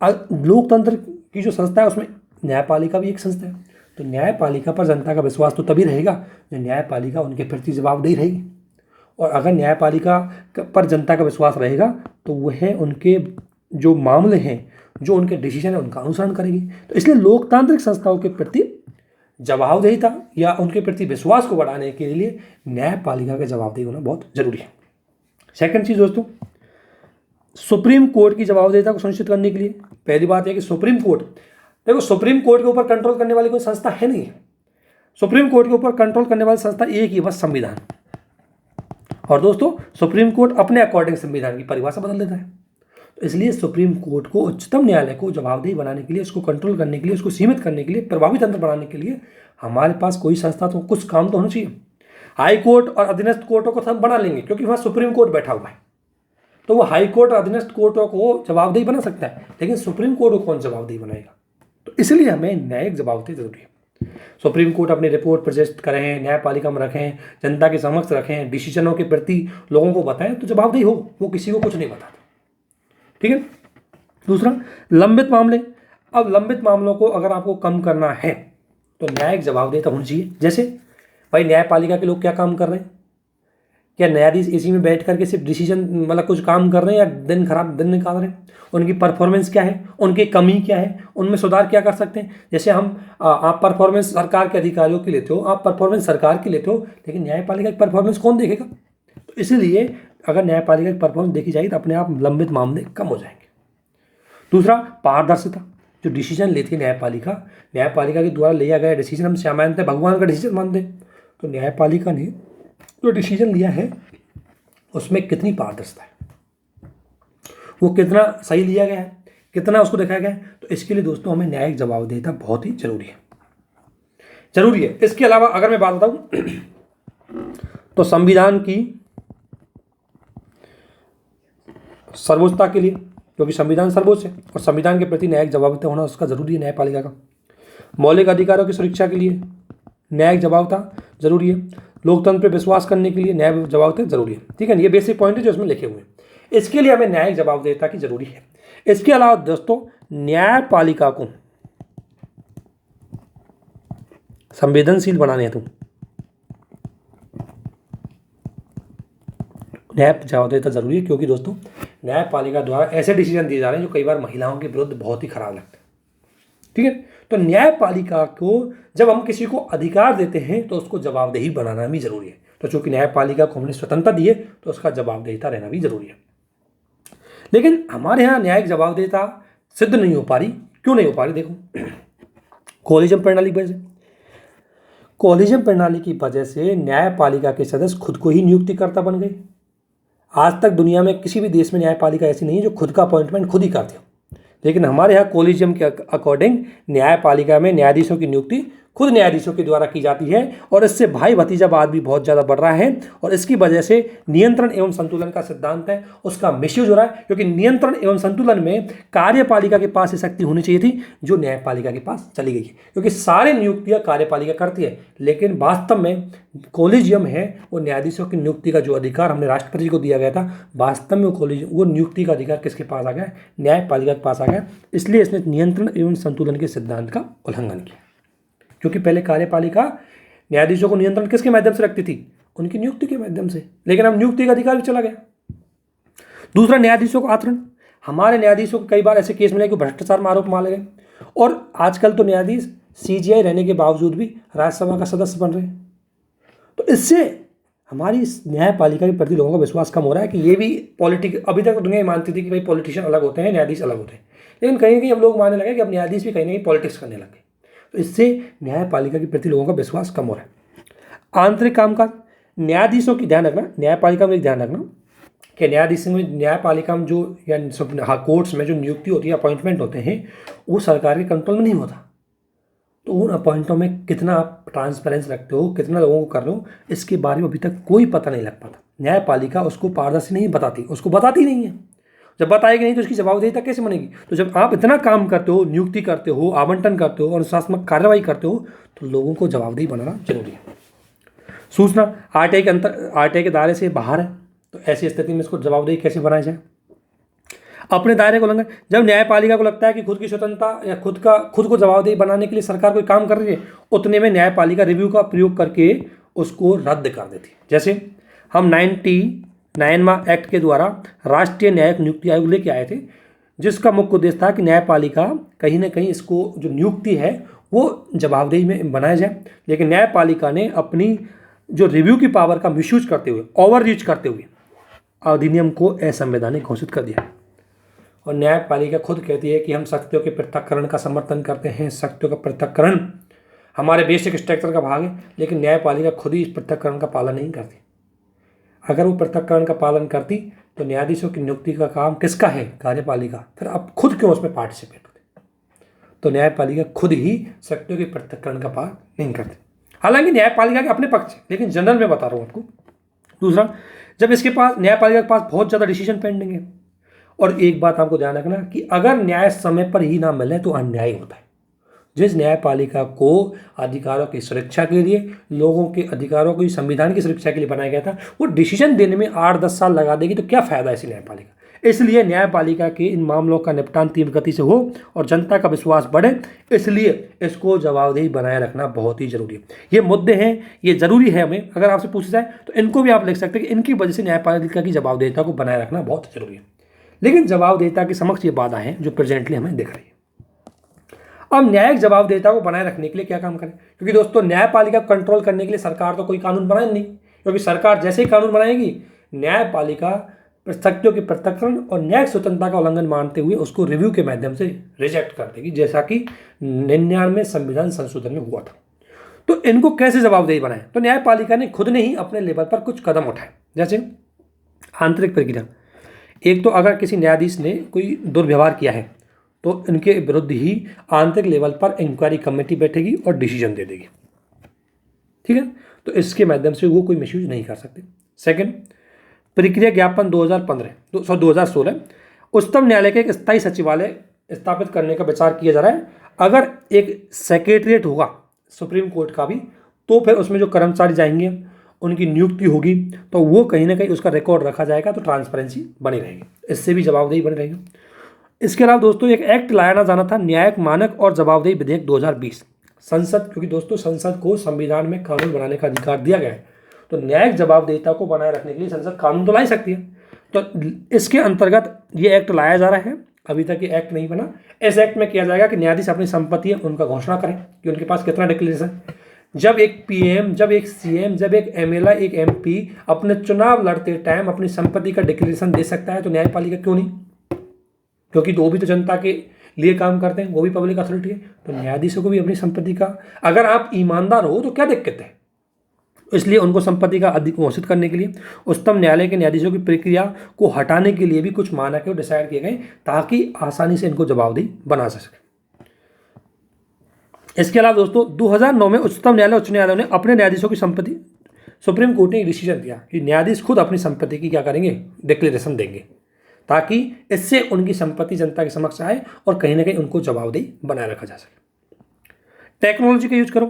लोकतंत्र की जो संस्था है उसमें न्यायपालिका भी एक संस्था है, तो न्यायपालिका पर जनता का विश्वास तो तभी रहेगा जब न्यायपालिका उनके प्रति जवाबदेही रहेगी। और अगर न्यायपालिका पर जनता का विश्वास रहेगा तो वह उनके जो मामले हैं, जो उनके डिसीजन है, उनका अनुसरण करेगी। तो इसलिए लोकतांत्रिक संस्थाओं के प्रति जवाबदेहिता या उनके प्रति विश्वास को बढ़ाने के लिए न्यायपालिका का जवाबदेही होना बहुत जरूरी है। सेकंड चीज़ दोस्तों, सुप्रीम कोर्ट की जवाबदेहिता को सुनिश्चित करने के लिए पहली बात यह कि सुप्रीम कोर्ट, देखो सुप्रीम कोर्ट के ऊपर कंट्रोल करने वाली कोई संस्था है नहीं। सुप्रीम कोर्ट के ऊपर कंट्रोल करने वाली संस्था एक ही, बस संविधान। और दोस्तों सुप्रीम कोर्ट अपने अकॉर्डिंग संविधान की परिभाषा बदल देता है। तो इसलिए सुप्रीम कोर्ट को, उच्चतम न्यायालय को जवाबदेही बनाने के लिए, उसको कंट्रोल करने के लिए, उसको सीमित करने के लिए, प्रभावी तंत्र बनाने के लिए हमारे पास कोई संस्था तो कुछ काम तो होना चाहिए। हाई कोर्ट और अधीनस्थ कोर्टों को हम बना लेंगे क्योंकि वहाँ सुप्रीम कोर्ट बैठा हुआ है, तो वो हाई कोर्ट और अधीनस्थ कोर्टों को जवाबदेही बना सकता है, लेकिन सुप्रीम कोर्ट को कौन जवाबदेही बनाएगा? तो इसलिए हमें न्यायिक जवाबदेही जरूरी है। सुप्रीम कोर्ट अपनी रिपोर्ट प्रेजेंट करें, न्यायपालिका में रखें, जनता के समक्ष रखें, डिसीजनों के प्रति लोगों को बताएं, तो जवाबदेही हो। वो किसी को कुछ नहीं बताते, ठीक है। दूसरा, लंबित मामले। अब लंबित मामलों को अगर आपको कम करना है तो न्यायिक जवाबदेहिता होनी चाहिए। जैसे भाई न्यायपालिका के लोग क्या काम कर रहे हैं? क्या न्यायाधीश एसी में बैठ करके सिर्फ डिसीजन मतलब कुछ काम कर रहे हैं या दिन निकाल रहे हैं? उनकी परफॉर्मेंस क्या है, उनकी कमी क्या है, उनमें सुधार क्या कर सकते हैं? जैसे आप परफॉर्मेंस सरकार के अधिकारियों की लेते हो, आप परफॉर्मेंस सरकार की लेते हो, लेकिन न्यायपालिका की परफॉर्मेंस कौन देखेगा? तो इसलिए अगर न्यायपालिका की परफॉर्मेंस देखी जाएगी तो अपने आप लंबित मामले कम हो जाएंगे। दूसरा, पारदर्शिता। जो डिसीजन लेती है न्यायपालिका के द्वारा लिया गया डिसीजन हम सामान्यतः भगवान का डिसीजन मानते हैं, तो न्यायपालिका ने जो डिसीजन लिया है उसमें कितनी पारदर्शिता है, वो कितना सही लिया गया है, कितना उसको दिखाया गया है। तो इसके लिए दोस्तों हमें न्यायिक जवाबदेहिता बहुत ही जरूरी है। इसके अलावा अगर मैं बात बताऊं तो संविधान की सर्वोच्चता के लिए, क्योंकि संविधान सर्वोच्च है और संविधान के प्रति न्यायिक जवाबदेहिता होना उसका जरूरी है न्यायपालिका का। मौलिक अधिकारों की सुरक्षा के लिए न्यायिक जवाबदेहिता जरूरी है। लोकतंत्र पर विश्वास करने के लिए न्यायिक जवाबदेहिता जरूरी है, ठीक है। ये बेसिक पॉइंट है जो इसमें लिखे हुए हैं। इसके लिए हमें न्यायिक जवाबदेहिता की जरूरी है। इसके अलावा दोस्तों न्यायपालिका को संवेदनशील बनाने हेतु न्यायिक जवाबदेहिता जरूरी है, क्योंकि दोस्तों न्यायपालिका द्वारा ऐसे डिसीजन दिए जा रहे हैं जो कई बार महिलाओं के विरुद्ध बहुत ही खराब लगते हैं, ठीक है। तो न्यायपालिका को जब हम किसी को अधिकार देते हैं तो उसको जवाबदेही बनाना भी जरूरी है। तो चूंकि न्यायपालिका को हमने स्वतंत्रता दी है तो उसका जवाबदेहिता रहना भी जरूरी है। लेकिन हमारे यहाँ न्यायिक जवाबदेहिता सिद्ध नहीं हो पा रही। क्यों नहीं हो पा रही? देखो, कोलिजम प्रणाली की वजह से। कोलिजम प्रणाली की वजह से न्यायपालिका के सदस्य खुद को ही नियुक्तिकर्ता बन गए। आज तक दुनिया में किसी भी देश में न्यायपालिका ऐसी नहीं है जो खुद का अपॉइंटमेंट खुद ही करती हो, लेकिन हमारे यहाँ कोलिजियम के अकॉर्डिंग न्यायपालिका में न्यायाधीशों की नियुक्ति खुद न्यायाधीशों के द्वारा की जाती है और इससे भाई भतीजावाद भी बहुत ज़्यादा बढ़ रहा है और इसकी वजह से नियंत्रण एवं संतुलन का सिद्धांत है उसका मिसयूज हो रहा है, क्योंकि नियंत्रण एवं संतुलन में कार्यपालिका के पास ये शक्ति होनी चाहिए थी जो न्यायपालिका के पास चली गई है, क्योंकि सारी नियुक्तियां कार्यपालिका करती है, लेकिन वास्तव में कोलिजियम है वो न्यायाधीशों की नियुक्ति का जो अधिकार हमने राष्ट्रपति को दिया गया था, वास्तव में वो नियुक्ति का अधिकार किसके पास आ गया? न्यायपालिका के पास आ गया। इसलिए इसने नियंत्रण एवं संतुलन के सिद्धांत का उल्लंघन किया, क्योंकि पहले कार्यपालिका न्यायाधीशों को नियंत्रण किसके माध्यम से रखती थी? उनकी नियुक्ति के माध्यम से, लेकिन अब नियुक्ति का अधिकार भी चला गया। दूसरा, न्यायाधीशों का आचरण। हमारे न्यायाधीशों को कई बार ऐसे केस मिले कि भ्रष्टाचार में आरोप मारे गए और आजकल तो न्यायाधीश CGI रहने के बावजूद भी राज्यसभा का सदस्य बन रहे हैं। तो इससे हमारी न्यायपालिका के प्रति लोगों का विश्वास कम हो रहा है कि ये भी अभी तक तो दुनिया मानती थी कि भाई पॉलिटिशियन अलग होते हैं, न्यायाधीश अलग होते हैं, लेकिन कहीं ना कहीं अब लोग मानने लगे कि अब न्यायाधीश भी कहीं ना कहीं पॉलिटिक्स करने लगे। तो इससे न्यायपालिका के प्रति लोगों का विश्वास कम हो रहा है। आंतरिक कामकाज। न्यायाधीशों की ध्यान रखना, न्यायपालिका में ध्यान रखना कि न्यायपालिका में जो या कोर्ट्स में जो नियुक्ति होती है, अपॉइंटमेंट होते हैं, वो सरकार के कंट्रोल में नहीं होता। तो उन अपॉइंटों में कितना आप ट्रांसपेरेंस रखते हो, कितना लोगों को कर रहे हो, इसके बारे में अभी तक कोई पता नहीं लग पाता। न्यायपालिका उसको पारदर्शी नहीं बताती, उसको बताती नहीं है। जब बताएगी नहीं तो उसकी जवाबदेहिता कैसे बनेगी? तो जब आप इतना काम करते हो, नियुक्ति करते हो, आवंटन करते हो, अनुशासनात्मक कार्रवाई करते हो, तो लोगों को जवाबदेही बनाना जरूरी है। सूचना RTI के दायरे से बाहर है, तो ऐसी स्थिति में इसको जवाबदेही कैसे बनाया जाए? अपने दायरे को उल्लंघन। जब न्यायपालिका को लगता है कि खुद की स्वतंत्रता या खुद को जवाबदेही बनाने के लिए सरकार कोई काम कर रही है, उतने में न्यायपालिका रिव्यू का प्रयोग करके उसको रद्द कर देती है। जैसे हम 99वां एक्ट के द्वारा राष्ट्रीय न्यायिक नियुक्ति आयोग लेके आए थे, जिसका मुख्य उद्देश्य था कि न्यायपालिका कहीं ना कहीं इसको जो नियुक्ति है वो जवाबदेही में बनाया जाए। लेकिन न्यायपालिका ने अपनी जो रिव्यू की पावर का मिसयूज करते हुए, ओवर रीच करते हुए अधिनियम को असंवैधानिक घोषित कर दिया। और न्यायपालिका खुद कहती है कि हम शक्तियों के पृथक्करण का समर्थन करते हैं, शक्तियों का पृथक्करण हमारे बेसिक स्ट्रक्चर का भाग है, लेकिन न्यायपालिका खुद ही इस पृथक्करण का पालन नहीं करती। अगर वो पृथक्करण का पालन करती तो न्यायाधीशों की नियुक्ति का काम किसका है? कार्यपालिका। फिर आप खुद क्यों उसमें पार्टिसिपेट होते? तो न्यायपालिका खुद ही शक्तियों के पृथक्करण का पालन नहीं करती। हालांकि न्यायपालिका के अपने पक्ष है, लेकिन जनरल में बता रहा हूँ आपको। दूसरा, जब इसके पास न्यायपालिका के पास बहुत ज़्यादा डिसीजन पेंडिंग है, और एक बात आपको ध्यान रखना कि अगर न्याय समय पर ही ना मिले तो अन्याय होता है। जिस न्यायपालिका को अधिकारों की सुरक्षा के लिए, लोगों के अधिकारों की, संविधान की सुरक्षा के लिए बनाया गया था, वो डिसीजन देने में 8-10 साल लगा देगी तो क्या फायदा है ऐसी न्यायपालिका। इसलिए न्यायपालिका के इन मामलों का निपटान तीव्र गति से हो और जनता का विश्वास बढ़े, इसलिए इसको जवाबदेही बनाए रखना बहुत ही जरूरी है। ये मुद्दे हैं, ये जरूरी है हमें। अगर आपसे पूछा जाए तो इनको भी आप लिख सकते हैं कि इनकी वजह से न्यायपालिका की जवाबदेहिता को बनाए रखना बहुत जरूरी है। लेकिन जवाबदेहिता के समक्ष ये बाधा है जो प्रेजेंटली हमें दिख रही है। अब न्यायिक जवाबदेहिता को बनाए रखने के लिए क्या काम करें? क्योंकि दोस्तों न्यायपालिका को कंट्रोल करने के लिए सरकार तो कोई कानून बनाए नहीं, क्योंकि सरकार जैसे ही कानून बनाएगी न्यायपालिका शक्तियों के पृथक्करण और न्यायिक स्वतंत्रता का उल्लंघन मानते हुए उसको रिव्यू के माध्यम से रिजेक्ट कर देगी, जैसा कि 99 संविधान संशोधन में हुआ था। तो इनको कैसे जवाबदेही बनाए? तो न्यायपालिका ने खुद ने ही अपने लेवल पर कुछ कदम उठाए, जैसे आंतरिक प्रक्रिया। एक तो अगर किसी न्यायाधीश ने कोई दुर्व्यवहार किया है तो इनके विरुद्ध ही आंतरिक लेवल पर इंक्वायरी कमेटी बैठेगी और डिसीजन दे देगी, ठीक है। तो इसके माध्यम से वो कोई मिसयूज नहीं कर सकते। सेकंड, प्रक्रिया ज्ञापन 2016 उच्चतम न्यायालय के एक स्थायी सचिवालय स्थापित करने का विचार किया जा रहा है। अगर एक सेक्रेटरिएट होगा सुप्रीम कोर्ट का भी, तो फिर उसमें जो कर्मचारी जाएंगे उनकी नियुक्ति होगी, तो वो कहीं ना कहीं उसका रिकॉर्ड रखा जाएगा, तो ट्रांसपेरेंसी बनी रहेगी, इससे भी जवाबदेही बनी रहेगी। इसके अलावा दोस्तों एक एक्ट लाया जाना था, न्यायिक मानक और जवाबदेही विधेयक 2020। संसद, क्योंकि दोस्तों संसद को संविधान में कानून बनाने का अधिकार दिया गया है, तो न्यायिक जवाबदेहिता को बनाए रखने के लिए संसद कानून तो ला ही सकती है। तो इसके अंतर्गत ये एक्ट लाया जा रहा है, अभी तक ये एक्ट नहीं बना। इस एक्ट में किया जाएगा कि न्यायाधीश अपनी संपत्ति है उनका घोषणा करें कि उनके पास कितना डिक्लेरेशन। जब एक पीएम, जब एक सीएम, जब एक एमएलए, एक एमपी अपने चुनाव लड़ते टाइम अपनी संपत्ति का डिक्लेरेशन दे सकता है, तो न्यायपालिका क्यों नहीं? क्योंकि वो भी तो जनता के लिए काम करते हैं, वो भी पब्लिक अथॉरिटी है। तो न्यायाधीशों को भी अपनी संपत्ति का, अगर आप ईमानदार हो तो क्या दिक्कत है? इसलिए उनको संपत्ति का अधिक घोषित करने के लिए उच्चतम न्यायालय के न्यायाधीशों की प्रक्रिया को हटाने के लिए भी कुछ मानक डिसाइड किए गए, ताकि आसानी से इनको जवाबदेही बना सके। इसके अलावा दोस्तों 2009 में उच्चतम न्यायालय, उच्च न्यायालय ने अपने न्यायाधीशों की संपत्ति, सुप्रीम कोर्ट ने एक डिसीजन दिया कि न्यायाधीश खुद अपनी संपत्ति की क्या करेंगे, डिक्लेरेशन देंगे, ताकि इससे उनकी संपत्ति जनता के समक्ष आए और कहीं ना कहीं उनको जवाबदेही बनाए रखा जा सके। टेक्नोलॉजी का यूज करो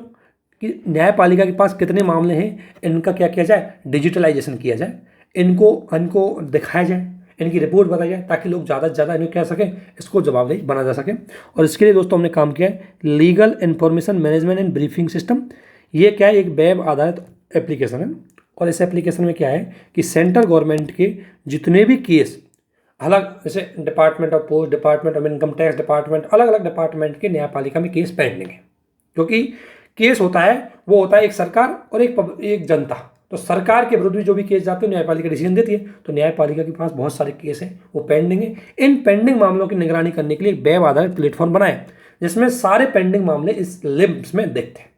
कि न्यायपालिका के पास कितने मामले हैं, इनका क्या किया जाए, डिजिटलाइजेशन किया जाए, इनको दिखाया जाए, इनकी रिपोर्ट बताई जाए, ताकि लोग ज़्यादा से ज़्यादा इन्हें कह सकें, इसको जवाबदेही बना जा सके। और इसके लिए दोस्तों हमने काम किया है legal information management and briefing system. ये क्या है, एक वेब आधारित एप्लीकेशन है, और इस एप्लीकेशन में क्या है कि सेंट्रल गवर्नमेंट के जितने भी केस, अलग जैसे department of post, department of income tax department, अलग अलग डिपार्टमेंट के न्यायपालिका में केस पेंडिंग है। क्योंकि केस होता है, वो होता है एक सरकार और एक जनता। तो सरकार के विरुद्ध जो भी केस जाते हैं न्यायपालिका डिसीजन देती है, तो न्यायपालिका के पास बहुत सारे केस हैं, वो पेंडिंग है। इन पेंडिंग मामलों की निगरानी करने के लिए एक वेब आधारित प्लेटफॉर्म बनाए, जिसमें सारे पेंडिंग मामले इस लिम्स में दिखते हैं।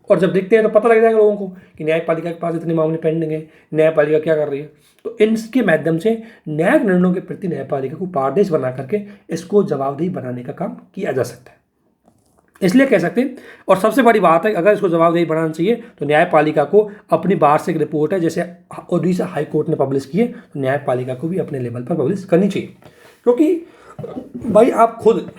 और जब दिखते हैं तो पता लग जाएगा लोगों को कि न्यायपालिका के पास इतने मामले पेंडिंग है, न्यायपालिका क्या कर रही है। तो इनके माध्यम से न्यायिक निर्णयों के प्रति न्यायपालिका को पारदर्शी बना करके इसको जवाबदेही बनाने का काम किया जा सकता है। इसलिए कह सकते हैं, और सबसे बड़ी बात है, अगर इसको जवाबदेही बनाना चाहिए तो न्यायपालिका को अपनी वार्षिक रिपोर्ट है, जैसे ओडिशा हाई कोर्ट ने पब्लिश की है, तो न्यायपालिका को भी अपने लेवल पर पब्लिश करनी चाहिए। क्योंकि भाई आप खुद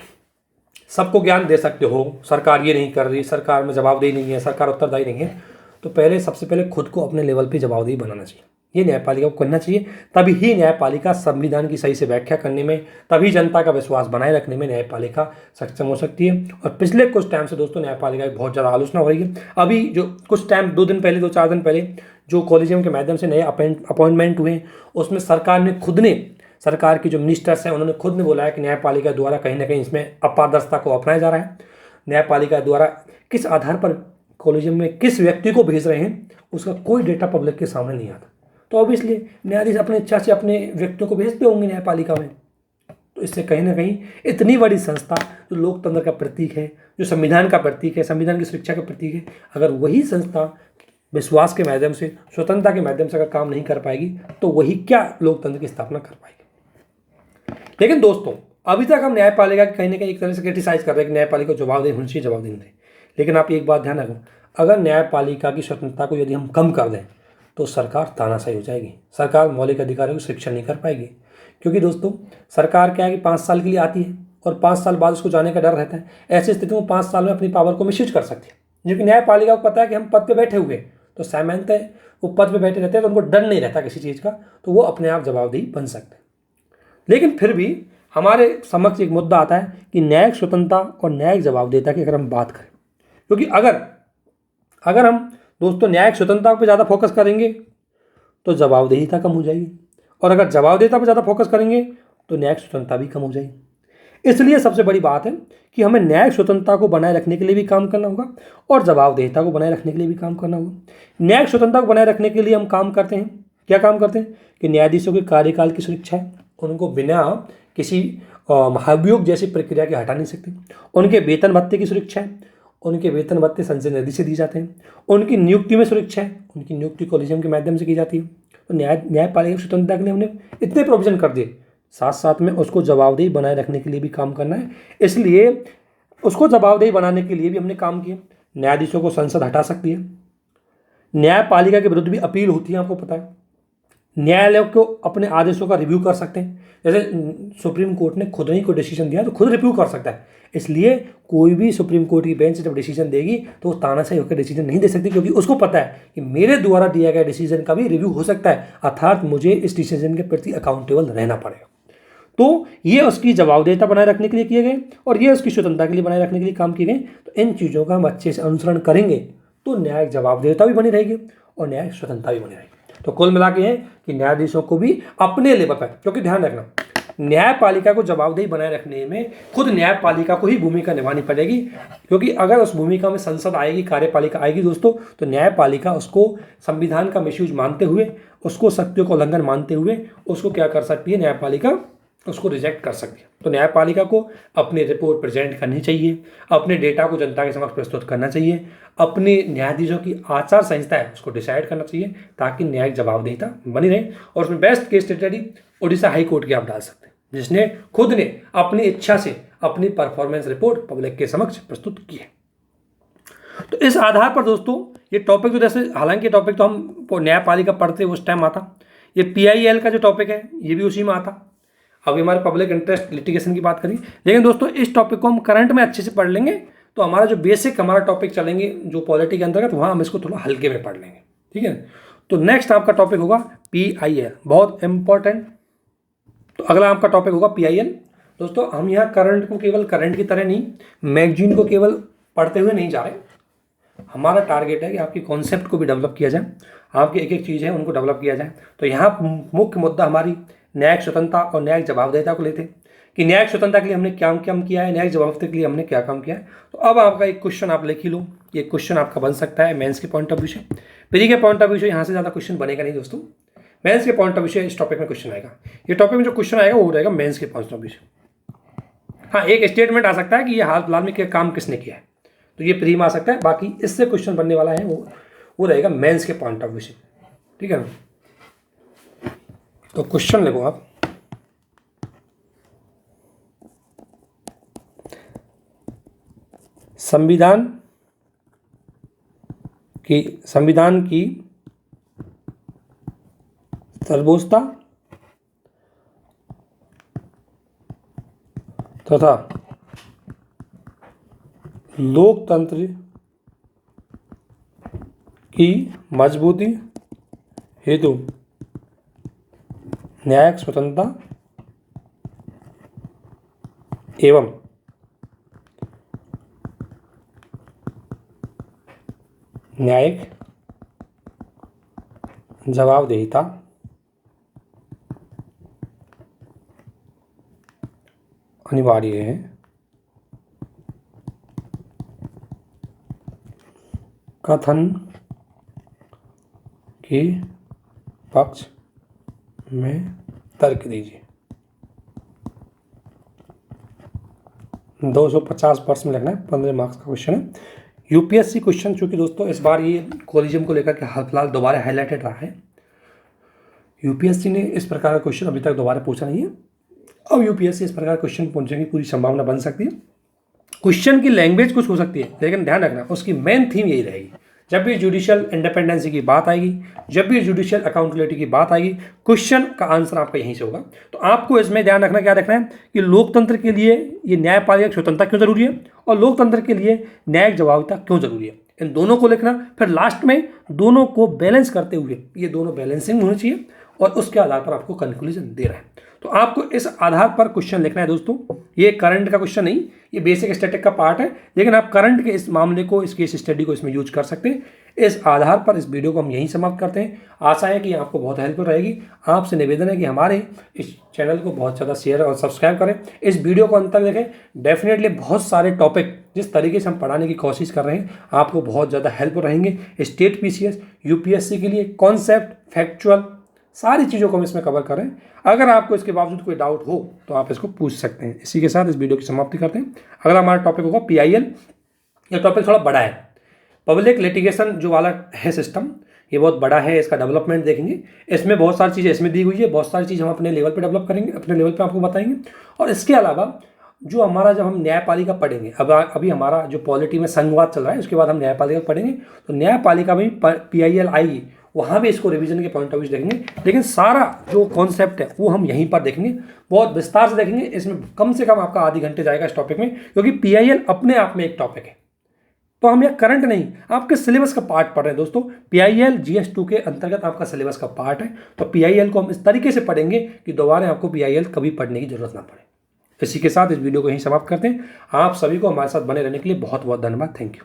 सबको ज्ञान दे सकते हो, सरकार ये नहीं कर रही, सरकार में जवाबदेही नहीं है, सरकार उत्तरदायी नहीं है, तो सबसे पहले खुद को अपने लेवल पे जवाबदेही बनाना चाहिए। ये न्यायपालिका को करना चाहिए। तभी ही न्यायपालिका संविधान की सही से व्याख्या करने में, तभी जनता का विश्वास बनाए रखने में न्यायपालिका सक्षम हो सकती है। और पिछले कुछ टाइम से दोस्तों न्यायपालिका की बहुत ज़्यादा आलोचना हो रही है। अभी जो कुछ टाइम 2-4 दिन पहले जो कॉलेजियम के माध्यम से नए अपॉइंटमेंट हुए, उसमें सरकार के जो मिनिस्टर्स हैं उन्होंने खुद ने बोला है कि न्यायपालिका द्वारा कहीं ना कहीं इसमें अपारदर्शिता को अपनाया जा रहा है। न्यायपालिका द्वारा किस आधार पर कॉलेजियम में किस व्यक्ति को भेज रहे हैं उसका कोई डेटा पब्लिक के सामने नहीं आता। तो ऑब्वियसली न्यायाधीश अपनी इच्छा से अपने व्यक्तियों को भेजते होंगे न्यायपालिका में। तो इससे कहीं ना कहीं इतनी बड़ी संस्था जो लोकतंत्र का प्रतीक है, जो संविधान का प्रतीक है, संविधान की सुरक्षा का प्रतीक है, अगर वही संस्था विश्वास के माध्यम से, स्वतंत्रता के माध्यम से अगर काम नहीं कर पाएगी तो वही क्या लोकतंत्र की स्थापना कर पाएगी। लेकिन दोस्तों अभी तक हम न्यायपालिका की कहीं ना कहीं एक तरह से क्रिटिसाइज कर रहे हैं कि न्यायपालिका जवाबदेही होनी चाहिए, जवाब दें। लेकिन आप एक बात ध्यान रखो, अगर न्यायपालिका की स्वतंत्रता को यदि हम कम कर दें तो सरकार तानाशाही हो जाएगी, सरकार मौलिक अधिकारों की शिक्षा नहीं कर पाएगी। क्योंकि दोस्तों सरकार क्या है कि 5 साल के लिए आती है और 5 साल बाद उसको जाने का डर रहता है। ऐसी स्थिति में 5 साल में अपनी पावर को मिसयूज कर सकती है। क्योंकि न्यायपालिका को पता है कि हम पद पे बैठे हुए, तो सामान्यतः वो पद पे बैठे रहते हैं तो उनको डर नहीं रहता किसी चीज़ का, तो वो अपने आप जवाबदेही बन सकते हैं। लेकिन फिर भी हमारे समक्ष एक मुद्दा आता है कि न्यायिक स्वतंत्रता और न्यायिक जवाबदेहिता की अगर हम बात करें, क्योंकि अगर हम दोस्तों न्यायिक स्वतंत्रता पर ज़्यादा फोकस करेंगे तो जवाबदेहिता कम हो जाएगी, और अगर जवाबदेहिता पर ज़्यादा फोकस करेंगे तो न्यायिक स्वतंत्रता भी कम हो जाएगी। इसलिए सबसे बड़ी बात है कि हमें न्यायिक स्वतंत्रता को बनाए रखने के लिए भी काम करना होगा और जवाबदेहिता को बनाए रखने के लिए भी काम करना होगा। न्यायिक स्वतंत्रता को बनाए रखने के लिए हम काम करते हैं, क्या काम करते हैं कि न्यायाधीशों के कार्यकाल की सुरक्षा है, उनको बिना किसी महाभियोग जैसी प्रक्रिया के हटा नहीं सकते। उनके वेतन भत्ते की सुरक्षा है, उनके वेतन भत्ते संसद निधि से दी जाते हैं। उनकी नियुक्ति में सुरक्षा है, उनकी नियुक्ति कॉलेजियम के माध्यम से की जाती है। तो न्यायपालिका की स्वतंत्रता के लिए हमने इतने प्रोविजन कर दिए, साथ साथ में उसको जवाबदेही बनाए रखने के लिए भी काम करना है। इसलिए उसको जवाबदेही बनाने के लिए भी हमने काम किया। न्यायाधीशों को संसद हटा सकती है, न्यायपालिका के विरुद्ध भी अपील होती है, आपको पता है। न्यायालय को अपने आदेशों का रिव्यू कर सकते हैं, जैसे सुप्रीम कोर्ट ने खुद नहीं कोई डिसीजन दिया तो खुद रिव्यू कर सकता है। इसलिए कोई भी सुप्रीम कोर्ट की बेंच जब डिसीजन देगी तो वो तानाशाही होकर डिसीजन नहीं दे सकती, क्योंकि उसको पता है कि मेरे द्वारा दिया गया डिसीजन का भी रिव्यू हो सकता है, अर्थात मुझे इस डिसीजन के प्रति अकाउंटेबल रहना पड़ेगा। तो ये उसकी जवाबदेहिता बनाए रखने के लिए किए गए और ये उसकी स्वतंत्रता के लिए बनाए रखने के लिए काम किए गए। तो इन चीज़ों का हम अच्छे से अनुसरण करेंगे तो न्यायिक जवाबदेहिता भी बनी रहेगी और न्यायिक स्वतंत्रता भी बनी रहेगी। तो कुल मिला के है कि न्यायाधीशों को भी अपने लेवल पर, क्योंकि ध्यान रखना न्यायपालिका को जवाबदेही बनाए रखने में खुद न्यायपालिका को ही भूमिका निभानी पड़ेगी, क्योंकि अगर उस भूमिका में संसद आएगी, कार्यपालिका आएगी दोस्तों, तो न्यायपालिका उसको संविधान का मिसयूज मानते हुए, उसको शक्तियों का उल्लंघन मानते हुए उसको क्या कर सकती है, न्यायपालिका उसको रिजेक्ट कर सकती है। तो न्यायपालिका को अपनी रिपोर्ट प्रेजेंट करनी चाहिए, अपने डेटा को जनता के समक्ष प्रस्तुत करना चाहिए, अपने न्यायाधीशों की आचार संहिता है उसको डिसाइड करना चाहिए, ताकि न्यायिक जवाबदेहिता बनी रहे। और उसमें best case study Orissa high court की आप डाल सकते हैं, जिसने खुद ने अपनी इच्छा से अपनी परफॉर्मेंस रिपोर्ट पब्लिक के समक्ष प्रस्तुत की है। तो इस आधार पर दोस्तों ये टॉपिक, तो जैसे हालांकि टॉपिक तो हम न्यायपालिका पढ़ते उस टाइम आता, ये PIL का जो टॉपिक है ये भी उसी में आता। अभी हमारे पब्लिक इंटरेस्ट लिटिगेशन की बात करी, लेकिन दोस्तों इस टॉपिक को हम करंट में अच्छे से पढ़ लेंगे तो हमारा जो बेसिक हमारा टॉपिक चलेंगे जो पॉलिटी के अंतर्गत, वहाँ हम इसको थोड़ा हल्के में पढ़ लेंगे, ठीक है। तो नेक्स्ट आपका टॉपिक होगा PIL, बहुत इंपॉर्टेंट। तो अगला आपका टॉपिक होगा PIL। दोस्तों हम यहाँ करंट को केवल करंट की तरह नहीं, मैगजीन को केवल पढ़ते हुए नहीं जा रहे, हमारा टारगेट है कि आपकी कॉन्सेप्ट को भी डेवलप किया जाए, आपकी एक एक चीज़ है उनको डेवलप किया जाए। तो यहाँ मुख्य मुद्दा हमारी न्यायिक स्वतंत्रता और न्यायिक जवाबदेहिता को लेते हैं कि न्यायिक स्वतंत्रता के लिए हमने क्या काम किया है, न्यायिक जवाबदेहिता के लिए हमने क्या काम किया है। तो अब आपका एक क्वेश्चन आप लिख ही लो, ये क्वेश्चन आपका बन सकता है मेंस के पॉइंट ऑफ व्यू से। प्री के पॉइंट ऑफ व्यू से यहाँ से ज़्यादा क्वेश्चन बनेगा नहीं दोस्तों, मेंस के पॉइंट ऑफ व्यू से इस टॉपिक में क्वेश्चन आएगा। ये टॉपिक में जो क्वेश्चन आएगा वो रहेगा मेंस के पॉइंट ऑफ व्यू से। हाँ, एक स्टेटमेंट आ सकता है कि ये हाल फिलहाल में क्या काम किसने किया है, तो ये प्री में आ सकता है। बाकी इससे क्वेश्चन बनने वाला है वो रहेगा मेंस के पॉइंट ऑफ व्यू से, ठीक है ना। तो क्वेश्चन लिखो आप, संविधान की सर्वोच्चता तथा लोकतंत्र की मजबूती हेतु न्यायिक स्वतंत्रता एवं न्यायिक जवाबदेहिता अनिवार्य है। कथन के पक्ष में तर्क दीजिए। 250 में लिखना है, 15 मार्क्स का क्वेश्चन है। यूपीएससी क्वेश्चन चूंकि दोस्तों इस बार ये कोलिजियम को लेकर के हाल फिलहाल दोबारा हाईलाइटेड रहा है। यूपीएससी ने इस प्रकार का क्वेश्चन अभी तक दोबारा पूछा नहीं है। अब यूपीएससी इस प्रकार क्वेश्चन पूछने की पूरी संभावना बन सकती है। क्वेश्चन की लैंग्वेज कुछ हो सकती है, लेकिन ध्यान रखना उसकी मेन थीम यही रहेगी। जब भी जुडिशियल इंडिपेंडेंसी की बात आएगी, जब भी जुडिशियल अकाउंटेबिलिटी की बात आएगी, क्वेश्चन का आंसर आपका यहीं से होगा। तो आपको इसमें ध्यान रखना, क्या रखना है कि लोकतंत्र के लिए ये न्यायपालिका स्वतंत्रता क्यों जरूरी है और लोकतंत्र के लिए न्यायिक जवाबदेहिता क्यों जरूरी है, इन दोनों को लिखना। फिर लास्ट में दोनों को बैलेंस करते हुए, ये दोनों बैलेंसिंग होनी चाहिए और उसके आधार पर आपको कंक्लूजन दे रहा है। तो आपको इस आधार पर क्वेश्चन लिखना है दोस्तों। ये करंट का क्वेश्चन नहीं, ये बेसिक स्टैटिक का पार्ट है, लेकिन आप करंट के इस मामले को, इस केस स्टडी को इसमें यूज कर सकते हैं। इस आधार पर इस वीडियो को हम यहीं समाप्त करते हैं। आशा है कि आपको बहुत हेल्पफुल रहेगी। आपसे निवेदन है कि हमारे इस चैनल को बहुत ज़्यादा शेयर और सब्सक्राइब करें। इस वीडियो को अंत तक देखें। डेफिनेटली बहुत सारे टॉपिक जिस तरीके से हम पढ़ाने की कोशिश कर रहे हैं आपको बहुत ज़्यादा हेल्पफुल रहेंगे। स्टेट पीसीएस, यूपीएससी के लिए कॉन्सेप्ट, फैक्चुअल, सारी चीज़ों को हम इसमें कवर करें। अगर आपको इसके बावजूद कोई डाउट हो तो आप इसको पूछ सकते हैं। इसी के साथ इस वीडियो की समाप्ति करते हैं। अगला हमारा टॉपिक होगा पीआईएल। ये टॉपिक थोड़ा बड़ा है, पब्लिक लिटिगेशन जो वाला है सिस्टम, ये बहुत बड़ा है। इसका डेवलपमेंट देखेंगे, इसमें बहुत सारी चीज़ें इसमें दी हुई है, बहुत सारी चीज़ हम अपने लेवल पे डेवलप करेंगे, अपने लेवल पे आपको बताएंगे। और इसके अलावा जो हमारा, जब हम न्यायपालिका पढ़ेंगे, अब अभी हमारा जो पॉलिटी में संघवाद चल रहा है, उसके बाद हम न्यायपालिका पढ़ेंगे, तो न्यायपालिका में पीआईएल आएगी, वहाँ भी इसको रिवीजन के पॉइंट ऑफ व्यू देखेंगे। लेकिन सारा जो कॉन्सेप्ट है वो हम यहीं पर देखेंगे, बहुत विस्तार से देखेंगे। इसमें कम से कम आपका आधे घंटे जाएगा इस टॉपिक में, क्योंकि पीआईएल अपने आप में एक टॉपिक है। तो हम यह करंट नहीं, आपके सिलेबस का पार्ट पढ़ रहे हैं दोस्तों। पीआईएल जीएस2 के अंतर्गत आपका सिलेबस का पार्ट है। तो पीआईएल को हम इस तरीके से पढ़ेंगे कि दोबारा आपको पीआईएल कभी पढ़ने की जरूरत ना पड़े। इसी के साथ इस वीडियो को यहीं समाप्त करते हैं। आप सभी को हमारे साथ बने रहने के लिए बहुत बहुत धन्यवाद। Thank you.